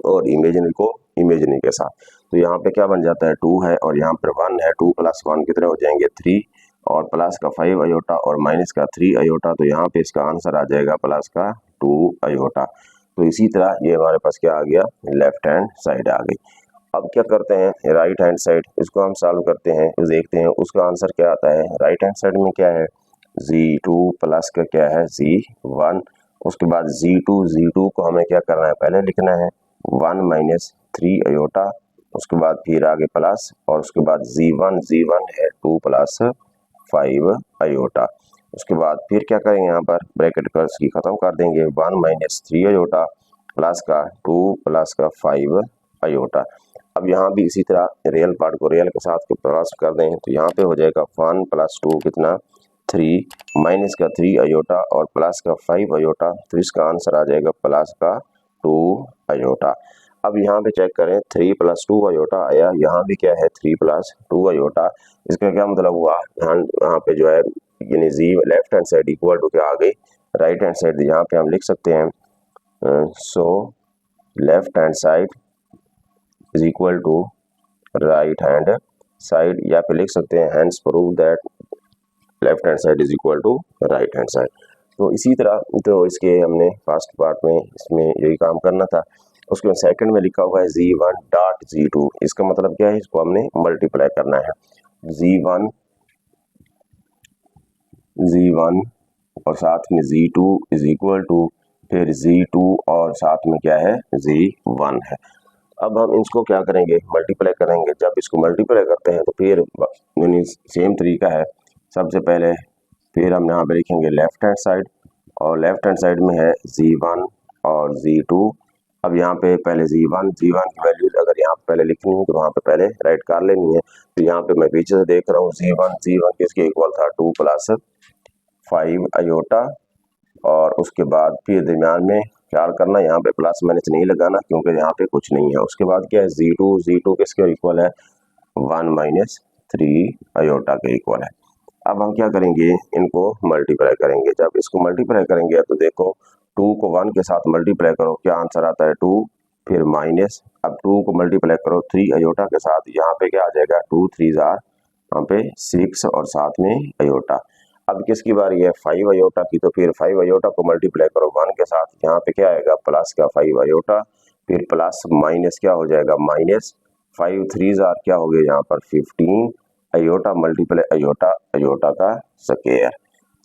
Speaker 1: और इमेजिनरी को इमेजिनरी के साथ। तो यहाँ पे क्या बन जाता है 2 है और यहाँ पर 1 है, 2 प्लस 1 कितने हो जाएंगे 3, और प्लस का 5 अयोटा और माइनस का 3 अयोटा। तो यहाँ पे इसका आंसर आ जाएगा प्लस का 2 अयोटा। तो इसी तरह ये हमारे पास क्या आ गया, लेफ्ट हैंड साइड आ गई। अब क्या करते हैं राइट हैंड साइड, इसको हम सॉल्व करते हैं, तो देखते हैं उसका आंसर क्या आता है। राइट हैंड साइड में क्या है, Z2 प्लस का क्या है Z1। उसके बाद Z2 को हमें क्या करना है, पहले लिखना है 1 माइनस 3 अयोटा, उसके बाद फिर आगे प्लस, और उसके बाद Z1 है 2 प्लस 5 अयोटा। उसके बाद फिर क्या करेंगे, यहाँ पर ब्रैकेट कर्स की खत्म कर देंगे, 1 माइनस 3 अयोटा प्लस का 2 प्लस का 5 अयोटा। अब यहाँ भी इसी तरह रियल पार्ट को रियल के साथ प्लस कर दें, तो यहाँ पे हो जाएगा 1 प्लस 2 कितना 3, माइनस का 3 अयोटा और प्लस का 5 अयोटा। तो इसका आंसर आ जाएगा प्लस का 2 अयोटा। अब यहाँ पे चेक करें 3 प्लस 2 अयोटा आया, यहाँ भी क्या है 3 प्लस 2 अयोटा। इसका क्या मतलब हुआ, यहाँ पे जो है यानी G left hand side equal to क्या आ गई, राइट हैंड साइड। यहाँ पे हम लिख सकते हैं so left hand side is equal to right hand side, या फिर लिख सकते हैं hence prove that left hand side is equal to right hand side. तो इसी तरह तो इसके हमने फर्स्ट पार्ट में इसमें यही काम करना था। उसके बाद सेकंड में लिखा हुआ है Z1 डॉट Z2, इसका मतलब क्या है, इसको हमने मल्टीप्लाई करना है। Z1 और साथ में Z2 इज इक्वल टू फिर Z2 और साथ में क्या है Z1 है। अब हम इसको क्या करेंगे, मल्टीप्लाई करेंगे। जब इसको मल्टीप्लाई करते हैं तो फिर यानी सेम तरीका है। सबसे पहले फिर हम यहाँ पे लिखेंगे लेफ्ट हैंड साइड, और लेफ्ट हैंड साइड में है Z1 और Z2। अब यहाँ पे पहले Z1 की वैल्यूज अगर यहाँ पे पहले लिखनी है तो वहाँ पे पहले राइट कर लेनी है। तो यहाँ पे मैं पीछे से देख रहा हूँ Z1 किसके इक्वल था 2 प्लस 5 अयोटा, और उसके बाद फिर दरमियान में ख्याल करना यहाँ पे प्लस माइनस नहीं लगाना क्योंकि यहाँ पे कुछ नहीं है। उसके बाद क्या है Z2 किसके इक्वल है 1 माइनस 3 अयोटा के इक्वल है। अब हम क्या करेंगे, इनको मल्टीप्लाई करेंगे। जब इसको मल्टीप्लाई करेंगे तो देखो 2 को 1 के साथ मल्टीप्लाई करो, क्या आंसर आता है 2, फिर माइनस, अब 2 को मल्टीप्लाई करो 3 अयोटा के साथ, यहाँ पे क्या आ जाएगा 2 3 जार, यहाँ पे 6 और साथ में अयोटा। अब किसकी बारी है 5 अयोटा की, तो फिर 5 अयोटा को मल्टीप्लाई करो 1 के साथ, यहाँ पे क्या आएगा प्लस का 5 अयोटा, फिर प्लस माइनस क्या हो जाएगा माइनस 5 3 जार क्या हो गया यहाँ पर 15 अयोटा मल्टीप्लाई अयोटा का स्क्वायर।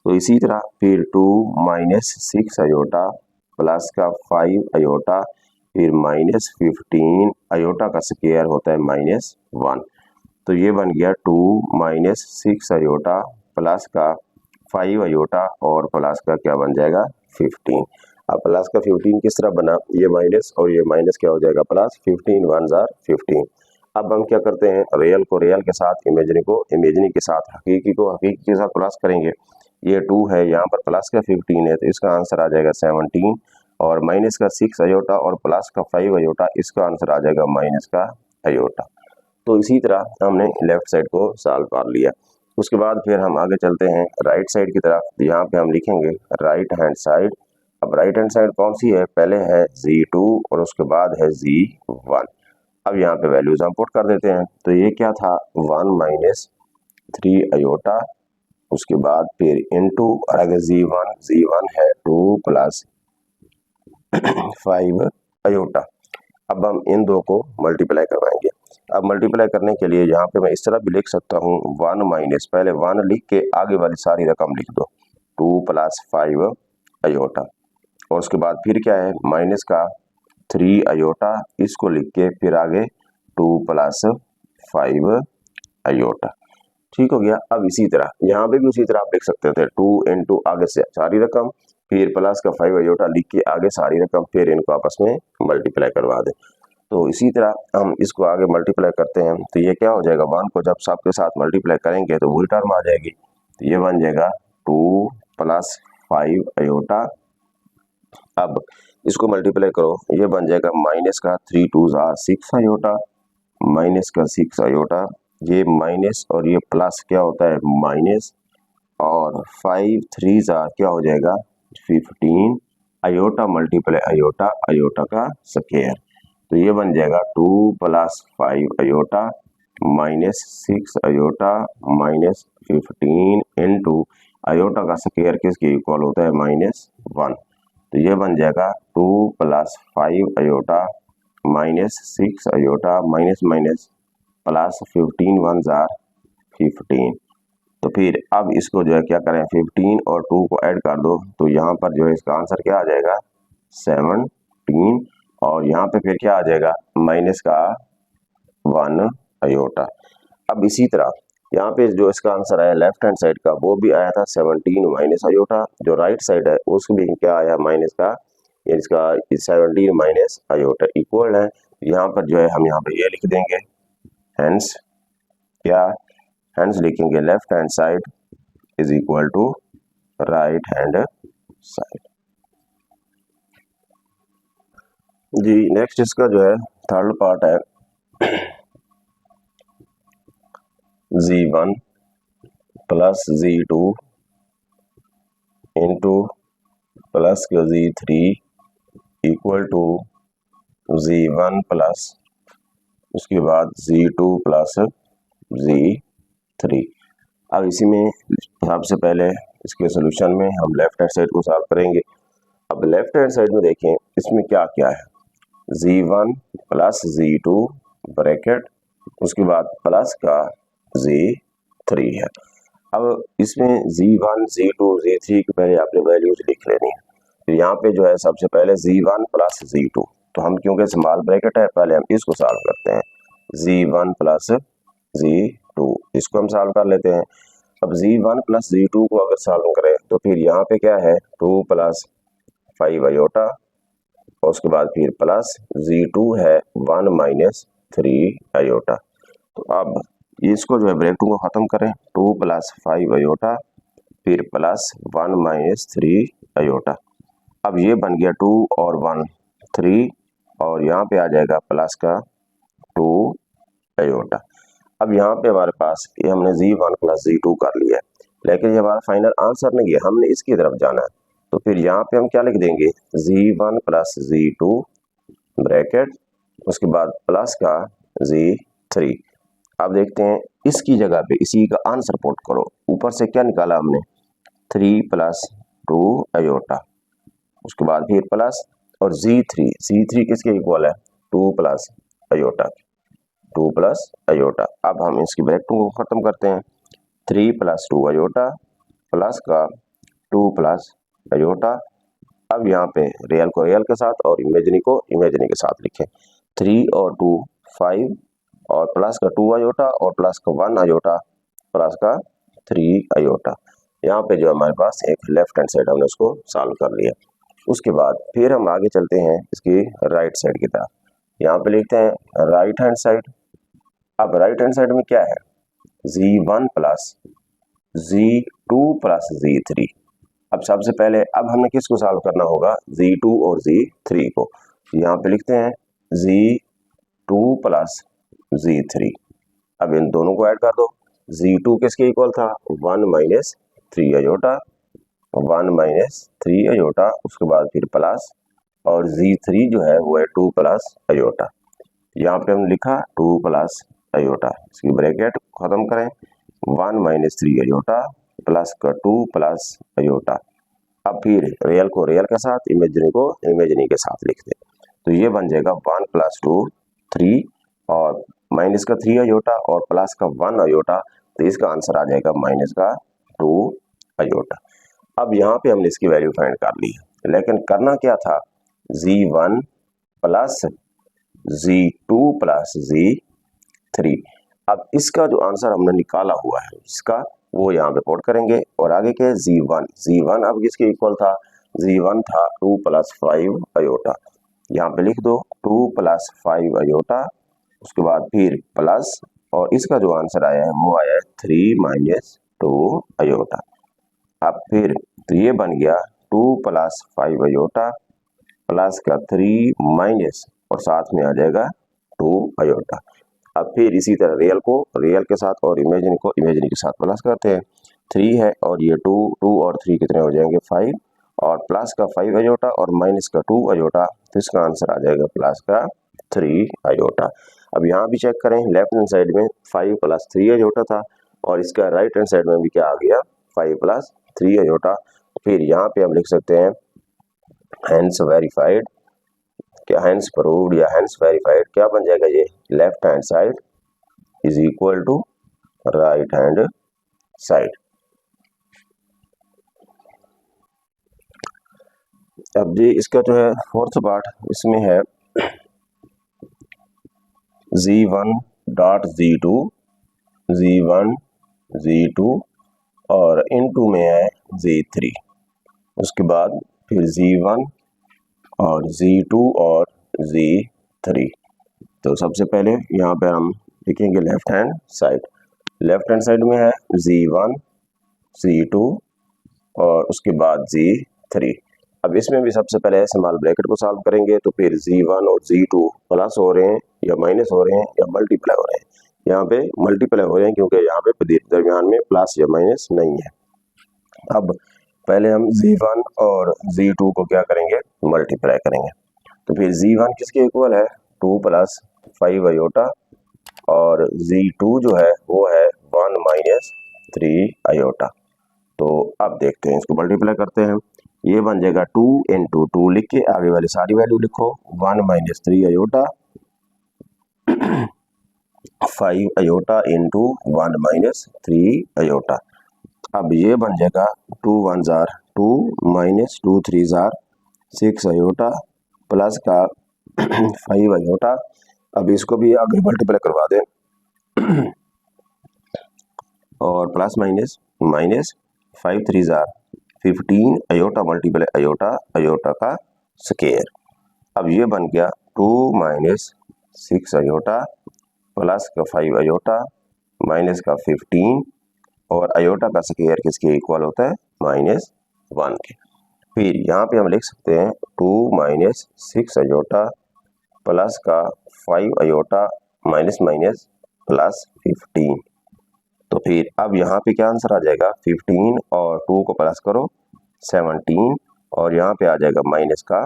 Speaker 1: तो इसी तरह फिर 2 माइनस 6 अयोटा प्लस का 5 अयोटा फिर माइनस 15 अयोटा का स्क्वायर होता है -1। तो ये बन गया 2 माइनस 6 अयोटा प्लस का 5 अयोटा और प्लस का क्या बन जाएगा 15। अब प्लस का 15 किस तरह बना, ये माइनस और ये माइनस क्या हो जाएगा प्लस, 15 1 जार 15। अब हम क्या करते हैं, रियल को रियल के साथ, इमेजिनी को इमेजिनी के साथ, हकीकी को हकीकी के साथ प्लस करेंगे। ये 2 है, यहाँ पर प्लस का 15 है तो इसका आंसर आ जाएगा 17, और माइनस का 6 अयोटा और प्लस का 5 अयोटा, इसका आंसर आ जाएगा माइनस का अयोटा। तो इसी तरह हमने लेफ्ट साइड को सॉल्व कर लिया। उसके बाद फिर हम आगे चलते हैं राइट साइड की तरफ। यहाँ पे हम लिखेंगे राइट हैंड साइड। अब राइट हैंड साइड कौन सी है, पहले है Z2 और उसके बाद है Z1। अब यहाँ पे वैल्यूज हम पुट कर देते हैं। तो ये क्या था 1 माइनस 3 अयोटा, उसके बाद फिर इनटू आगे Z1 है 2 प्लस 5 अयोटा। अब हम इन दो को मल्टीप्लाई करवाएंगे। अब मल्टीप्लाई करने के लिए यहाँ पे मैं इस तरह भी लिख सकता हूँ 1 माइनस, पहले 1 लिख के आगे वाली सारी रकम लिख दो 2 प्लस 5 अयोटा, और उसके बाद फिर क्या है माइनस का 3 अयोटा, इसको लिख के फिर आगे 2 प्लस 5 अयोटा। ठीक हो गया। अब इसी तरह यहाँ पे भी उसी तरह आप लिख सकते थे 2 इंटू आगे से सारी रकम, फिर प्लस का 5 अयोटा लिख के आगे सारी रकम, फिर इनको आपस में मल्टीप्लाई करवा दें। तो इसी तरह हम इसको आगे मल्टीप्लाई करते हैं तो ये क्या हो जाएगा 1 को जब सबके साथ मल्टीप्लाई करेंगे तो वही टर्म आ जाएगी। तो ये बन जाएगा 2 प्लस 5 अयोटा। अब इसको मल्टीप्लाई करो, ये बन जाएगा माइनस का 3 2 जार 6 अयोटा, माइनस का 6 अयोटा, ये माइनस और ये प्लस क्या होता है माइनस, और 5 3 जार क्या हो जाएगा 15 अयोटा मल्टीप्लाई अयोटा, अयोटा का स्क्वायर। तो ये बन जाएगा 2 plus 5 iota minus 6 iota minus 15 into iota का स्क्वायर किसके इक्वल होता है -1। तो ये बन जाएगा 2 plus 5 iota minus 6 iota minus minus plus 15 1 जार 15। तो फिर अब इसको जो है क्या करें 15 और 2 को ऐड कर दो, तो यहाँ पर जो है इसका आंसर क्या आ जाएगा 17, और यहाँ पे फिर क्या आ जाएगा माइनस का 1 अयोटा। अब इसी तरह यहाँ पे जो इसका आंसर आया लेफ्ट हैंड साइड का वो भी आया था 17 माइनस अयोटा, जो राइट साइड है उसको भी क्या आया माइनस का, इसका 17 माइनस अयोटा इक्वल है। यहाँ पर जो है हम यहाँ पे ये लिख देंगे हेंस क्या, हेंस लिखेंगे left hand side is equal to right hand side. जी नेक्स्ट इसका जो है थर्ड पार्ट है Z1 plus Z2 into plus का Z3 equal to Z1 plus उसके बाद Z2 प्लस Z3। अब इसी में सबसे पहले इसके सोल्यूशन में हम लेफ्ट हैंड साइड को सॉल्व करेंगे। अब लेफ्ट हैंड साइड में देखें इसमें क्या क्या है, Z1 प्लस Z2 ब्रैकेट, उसके बाद प्लस का Z3 है। अब इसमें Z1 Z2 Z3 की पहले आपने वैल्यूज लिख लेनी है। तो यहाँ पे जो है सबसे पहले Z1 प्लस Z2, तो हम क्योंकि स्मॉल ब्रैकेट है पहले हम इसको सॉल्व करते हैं Z1 प्लस Z2, इसको हम सॉल्व कर लेते हैं। अब Z1 प्लस Z2 को अगर सॉल्व करें तो फिर यहाँ पे क्या है 2 प्लस 5 अयोटा, और उसके बाद फिर प्लस Z2 है 1 माइनस 3 अयोटा। तो अब इसको जो है ब्रैकेट को ख़त्म करें 2 प्लस 5 अयोटा फिर प्लस 1 माइनस 3 अयोटा। अब ये बन गया 2 और 1 3, और यहाँ पे आ जाएगा प्लस का 2 अयोटा। अब यहाँ पे हमारे पास ये हमने Z1 प्लस Z2 कर लिया है, लेकिन ये हमारा फाइनल आंसर नहीं है, हमने इसकी तरफ जाना है। तो फिर यहाँ पे हम क्या लिख देंगे Z1 प्लस Z2 ब्रैकेट, उसके बाद प्लस का Z3। अब देखते हैं इसकी जगह पे इसी का आंसर पुट करो, ऊपर से क्या निकाला हमने 3 प्लस 2 अयोटा, उसके बाद फिर प्लस और Z3 किसके इक्वल है 2 प्लस अयोटा, 2 प्लस अयोटा। अब हम इसकी ब्रैकेटों को खत्म करते हैं 3 प्लस 2 अयोटा प्लस का 2 प्लस अयोटा। अब यहाँ पे रियल को रियल के साथ और इमेजिनी को इमेजिनी के साथ लिखें 3 और 2 5, और प्लस का 2 अयोटा और प्लस का 1 अयोटा प्लस का 3 अयोटा। यहाँ पे जो हमारे पास एक लेफ्ट हैंड साइड हमने उसको सॉल्व कर लिया। उसके बाद फिर हम आगे चलते हैं इसकी राइट साइड की तरफ। यहाँ पे लिखते हैं राइट हैंड साइड। अब राइट हैंड साइड में क्या है, Z1 plus Z2 plus Z3। अब सबसे पहले अब हमने किसको सॉल्व करना होगा, Z2 और Z3 को। यहाँ पे लिखते हैं Z2 प्लस Z3। अब इन दोनों को ऐड कर दो। Z2 किसके इक्वल था, 1 माइनस 3 अयोटा, 1 माइनस 3 अयोटा, उसके बाद फिर प्लस, और Z3 जो है वो है 2 प्लस अयोटा। यहाँ पे हमने लिखा 2 प्लस अयोटा, इसकी ब्रैकेट खत्म करें, 1 माइनस 3 अयोटा प्लस का 2 प्लस अयोटा। अब फिर रियल को रियल के साथ, इमेजिनरी को इमेजिनरी के साथ लिखते हैं, तो ये बन जाएगा 1 प्लस 2 3 और माइनस का 3 अयोटा और प्लस का 1 अयोटा, तो इसका आंसर आ जाएगा माइनस का 2 अयोटा। अब यहाँ पे हमने इसकी वैल्यू फाइंड कर ली है, लेकिन करना क्या था, Z1 plus Z2 plus Z3। अब इसका जो आंसर हमने निकाला हुआ है इसका, वो यहाँ पे पुट करेंगे, और आगे क्या है Z1 अब किसके इक्वल था, Z1 था 2 प्लस 5 अयोटा। यहाँ पे लिख दो 2 प्लस 5 अयोटा, उसके बाद फिर प्लस, और इसका जो आंसर आया है वो आया है 3 माइनस 2 अयोटा। अब फिर तो ये बन गया 2 प्लस 5 अयोटा प्लस का 3 माइनस, और साथ में आ जाएगा 2 अयोटा। अब फिर इसी तरह रियल को रियल के साथ और इमेजिनरी को इमेजिनरी के साथ प्लस करते हैं, 3 है और ये 2 और 3 कितने हो जाएंगे 5, और प्लस का 5 अयोटा और माइनस का 2 अयोटा, तो इसका आंसर आ जाएगा प्लस का 3 अयोटा। अब यहाँ भी चेक करें, लेफ्ट हैंड साइड में 5 प्लस 3 अयोटा था, और इसका राइट हैंड साइड में भी क्या आ गया, 5 प्लस 3 अयोटा। फिर यहाँ पे हम लिख सकते हैं हैंस वेरीफाइड, क्या हैंस प्रूव्ड या हैंस वेरीफाइड, क्या बन जाएगा ये, left hand side is equal to right hand side. अब जी इसका जो है फोर्थ पार्ट, इसमें है Z1 डॉट Z2 और इनटू में है Z3, उसके बाद फिर Z1 और Z2 और Z3। तो सबसे पहले यहाँ पे हम लिखेंगे लेफ्ट हैंड साइड में है Z1 Z2 और उसके बाद Z3। अब इसमें भी सबसे पहले स्मॉल ब्रैकेट को सॉल्व करेंगे, तो फिर Z1 और Z2 प्लस हो रहे हैं या माइनस हो रहे हैं या मल्टीप्लाई हो रहे हैं, यहाँ पे मल्टीप्लाई हो रहे हैं क्योंकि यहाँ पे दरमियान में प्लस या माइनस नहीं है। अब पहले हम Z1 और Z2 को क्या करेंगे, मल्टीप्लाई करेंगे, तो फिर Z1 किसके इक्वल है, 2 प्लस 5 अयोटा, और Z2 जो है वो है 1 माइनस 3 अयोटा। तो अब देखते हैं, इसको मल्टीप्लाई करते हैं, ये बन जाएगा 2 इंटू 2 लिख के आगे वाली सारी वैल्यू लिखो, 1 minus 3 iota 5 iota into 1 minus 3 iota. अब ये बन जाएगा 2 1 जार 2 माइनस 2 3 जार 6 अयोटा प्लस का 5 अयोटा। अब इसको भी आगे मल्टीप्लाई करवा दें और प्लस माइनस माइनस 5 3 जार 15 अयोटा मल्टीप्लाई अयोटा का स्क्वायर। अब ये बन गया 2 माइनस 6 अयोटा प्लस का 5 अयोटा माइनस का 15, और अयोटा का स्क्वायर किसके इक्वल होता है, -1 के। फिर यहाँ पे हम लिख सकते हैं 2 माइनस 6 अयोटा प्लस का 5 अयोटा माइनस माइनस प्लस 15। तो फिर अब यहाँ पे क्या आंसर आ जाएगा, 15 और 2 को प्लस करो 17, और यहाँ पे आ जाएगा माइनस का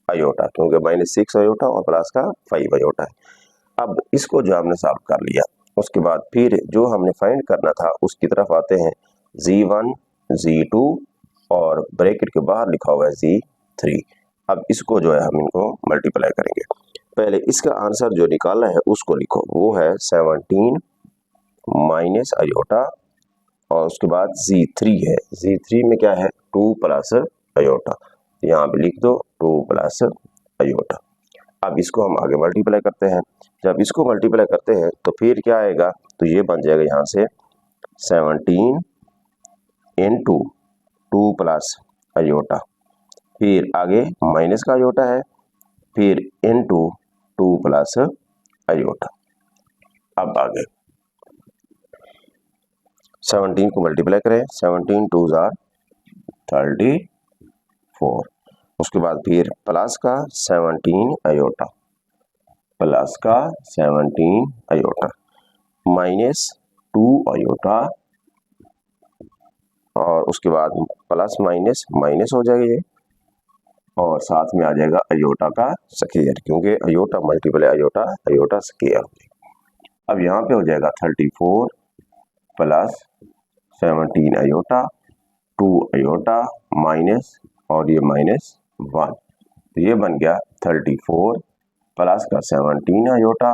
Speaker 1: अयोटा, क्योंकि -6 अयोटा और प्लस का 5 अयोटा है। अब इसको जो हमने सॉल्व कर लिया, उसके बाद फिर जो हमने फाइंड करना था उसकी तरफ आते हैं, Z1 Z2 और ब्रैकेट के बाहर लिखा हुआ है Z3। अब इसको जो है हम इनको मल्टीप्लाई करेंगे। पहले इसका आंसर जो निकाला है उसको लिखो, वो है 17 माइनस अयोटा, और उसके बाद Z3 है, Z3 में क्या है 2 प्लस अयोटा, यहाँ पे लिख दो 2 प्लस अयोटा। अब इसको हम आगे मल्टीप्लाई करते हैं, जब इसको मल्टीप्लाई करते हैं तो फिर क्या आएगा, तो ये बन जाएगा यहाँ से 17 इंटू 2 प्लस अयोटा फिर आगे माइनस का अयोटा है, फिर इनटू 2 प्लस अयोटा। अब आगे 17 को मल्टीप्लाई करें, 17 2 जार 34, उसके बाद फिर प्लस का 17 अयोटा, प्लस का 17 अयोटा, माइनस 2 अयोटा, और उसके बाद प्लस माइनस माइनस हो जाएगा ये, और साथ में आ जाएगा अयोटा का स्क्वायर, क्योंकि iota multiply iota, iota square. अब यहाँ पे हो जाएगा 34 प्लस 17 अयोटा, 2 अयोटा माइनस, और ये माइनस 1, तो ये बन गया 34 प्लस का 17 अयोटा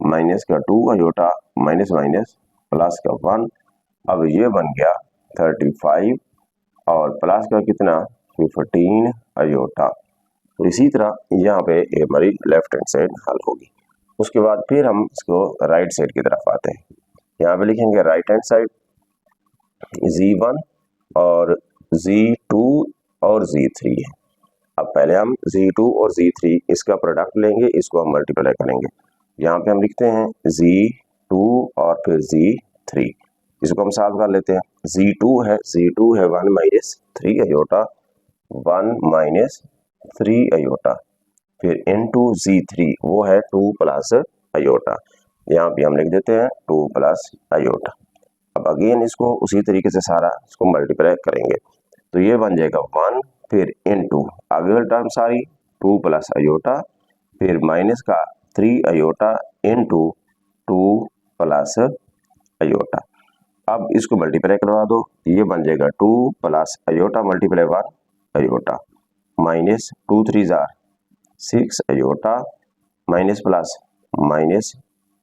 Speaker 1: माइनस का 2 अयोटा माइनस माइनस प्लस का 1। अब ये बन गया 35 और प्लस का कितना 15 अयोटा। तो इसी तरह यहाँ पे हमारी लेफ्ट हैंड साइड हल होगी। उसके बाद फिर हम इसको राइट साइड की तरफ आते हैं। यहाँ पे लिखेंगे राइट हैंड साइड Z1 और Z2 और Z3 है। अब पहले हम Z2 और Z3 इसका प्रोडक्ट लेंगे, इसको हम मल्टीप्लाई करेंगे। यहाँ पे हम लिखते हैं Z2 और फिर Z3, इसको हम सॉल्व कर लेते हैं। Z2 है 1 माइनस 3 अयोटा, 1 माइनस 3 अयोटा, फिर इनटू Z3 वो है 2 प्लस अयोटा, यहाँ पे हम लिख देते हैं 2 प्लस अयोटा। अब अगेन इसको उसी तरीके से सारा इसको मल्टीप्लाई करेंगे, तो ये बन जाएगा 1, फिर इनटू आगे वाली टर्म सारी 2 प्लस अयोटा, फिर माइनस का 3 अयोटा इनटू 2 प्लस अयोटा। अब इसको मल्टीप्लाई करवा दो, ये बन जाएगा 2 plus iota multiply 1 iota, minus 2 3 जार 6 अयोटा, माइनस प्लस माइनस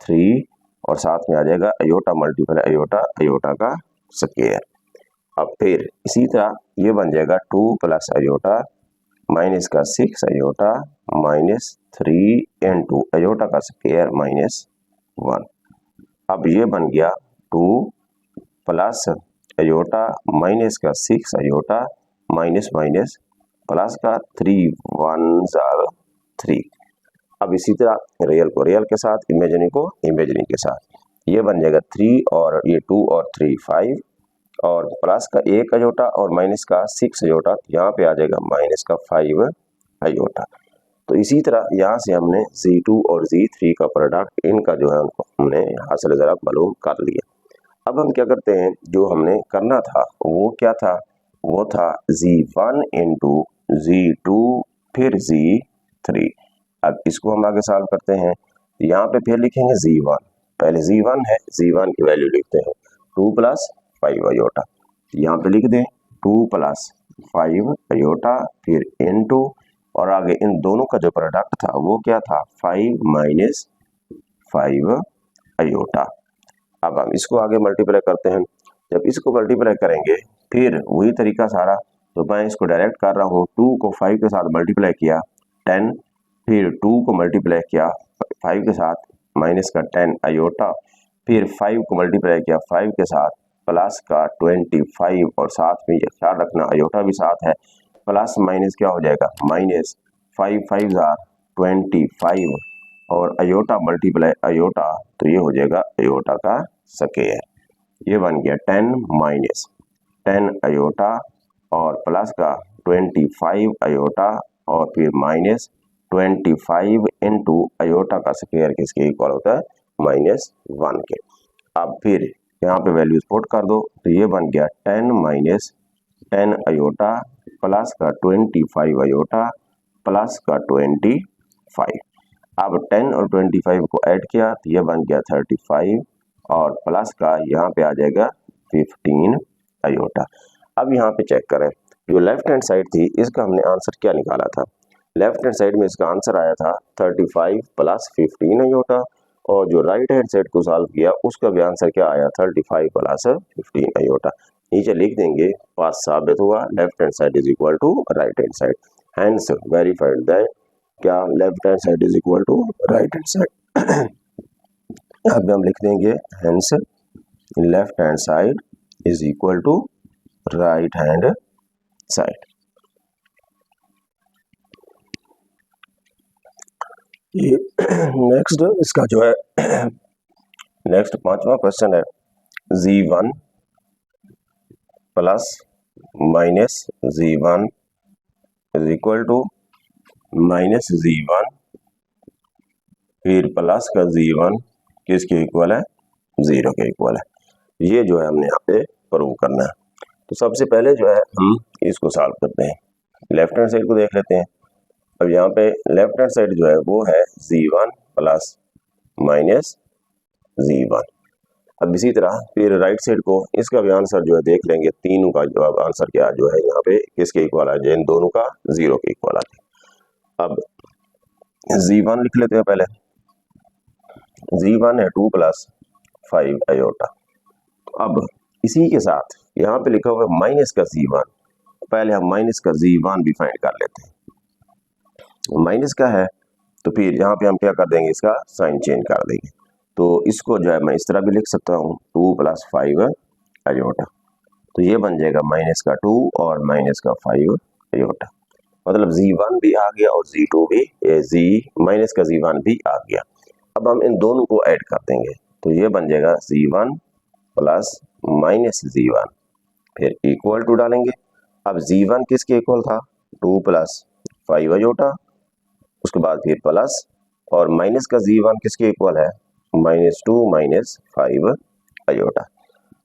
Speaker 1: 3, और साथ में आ जाएगा अयोटा मल्टीप्लाई अयोटा, अयोटा का स्क्वायर। अब फिर इसी तरह ये बन जाएगा 2 प्लस अयोटा माइनस का 6 अयोटा माइनस 3 इनटू अयोटा का स्क्वायर माइनस 1। अब ये बन गया 2 प्लस अयोटा माइनस का 6 अयोटा माइनस माइनस प्लस का 3 1 जार 3। अब इसी तरह रियल को रियल के साथ, इमेजिनरी को इमेजिनरी के साथ, ये बन जाएगा 3 और ये 2 और 3 5, और प्लस का 1 अयोटा और माइनस का 6 अयोटा, यहाँ पे आ जाएगा माइनस का 5 अयोटा। तो इसी तरह यहाँ से हमने Z2 और Z3 का प्रोडक्ट इनका जो है हमने हासिल ज़रा मालूम कर लिया। अब हम क्या करते हैं, जो हमने करना था वो क्या था, वो था Z1 इंटू Z2 फिर Z3। अब इसको हम आगे सॉल्व करते हैं। यहाँ पे फिर लिखेंगे Z1, पहले Z1 है, Z1 की वैल्यू लिखते हैं 2 प्लस 5 अयोटा, यहाँ पे लिख दें 2 प्लस 5 अयोटा, फिर इनटू, और आगे इन दोनों का जो प्रोडक्ट था वो क्या था 5 माइनस 5 अयोटा। अब हम इसको आगे मल्टीप्लाई करते हैं। जब इसको मल्टीप्लाई करेंगे फिर वही तरीका सारा, तो मैं इसको डायरेक्ट कर रहा हूँ, 2 को 5 के साथ मल्टीप्लाई किया 10, फिर 2 को मल्टीप्लाई किया 5 के साथ माइनस का 10 अयोटा, फिर 5 को मल्टीप्लाई किया 5 के साथ प्लस का 25, और साथ में ये ख्याल रखना अयोटा भी साथ है, प्लस माइनस क्या हो जाएगा माइनस 5 5 जार 25, और अयोटा मल्टीप्लाई अयोटा, तो ये हो जाएगा अयोटा का स्क्वायर। ये बन गया 10 माइनस 10 अयोटा और प्लस का 25 अयोटा, और फिर माइनस 25 इंटू अयोटा का स्क्वायर किसके इक्वल होता है -1 के। अब फिर यहाँ पे वैल्यूज पुट कर दो, तो ये बन गया 10 माइनस 10 अयोटा प्लस का 25 अयोटा प्लस का 25। अब 10 और 25 को ऐड किया तो ये बन गया 35, और प्लस का यहाँ पे आ जाएगा 15 अयोटा। अब यहाँ पे चेक करें, जो लेफ्ट हैंड साइड थी इसका हमने आंसर क्या निकाला था। लेफ्ट हैंड साइड में इसका आंसर आया था 35 प्लस 15 अयोटा, और जो राइट हैंड साइड को सॉल्व किया उसका भी आंसर क्या आया 35 प्लस 15 अयोटा। नीचे लिख देंगे, पास साबित हुआ left hand side is equal to right hand side, hence verified that क्या left hand side is equal to right hand side. अब हम लिख देंगे hence left hand side is equal to right hand side. ये next इसका जो है next 5वां क्वेश्चन है z1 plus minus z1 is equal to minus z1 फिर प्लस का z1 किसके इक्वल है, 0 के इक्वल है। ये जो है हमने यहाँ पे प्रूव करना है। तो सबसे पहले जो है हम इसको सॉल्व करते हैं। लेफ्ट हैंड साइड को देख लेते हैं। अब यहाँ पे लेफ्ट हैंड साइड जो है वो है z1 प्लस माइनस z1। अब इसी तरह फिर राइट साइड को इसका भी आंसर जो है देख लेंगे, तीनों का जवाब आंसर क्या जो है यहाँ पे किसके इक्वल है, जो इन दोनों का 0 के इक्वल है। अब z1 लिख लेते हैं पहले। z1 है 2 प्लस 5 आयोटा। अब इसी के साथ यहाँ पे लिखा हुआ है माइनस का z1। पहले हम माइनस का z1 भी फाइंड कर लेते हैं। माइनस का है तो फिर यहाँ पे हम क्या कर देंगे, इसका साइन चेंज कर देंगे। तो इसको जो है मैं इस तरह भी लिख सकता हूँ 2 प्लस 5 आयोटा। तो ये बन जाएगा माइनस का 2 और माइनस का 5 आयोटा। मतलब z1 भी आ गया और z2 भी माइनस का z1 भी आ गया। अब हम इन दोनों को ऐड कर देंगे तो ये बन जाएगा z1 प्लस माइनस z1 फिर इक्वल टू डालेंगे। अब z1 किसके इक्वल था, 2 प्लस 5 आयोटा। उसके बाद फिर प्लस और माइनस का z1 किसके इक्वल है, -2 माइनस 5 आयोटा।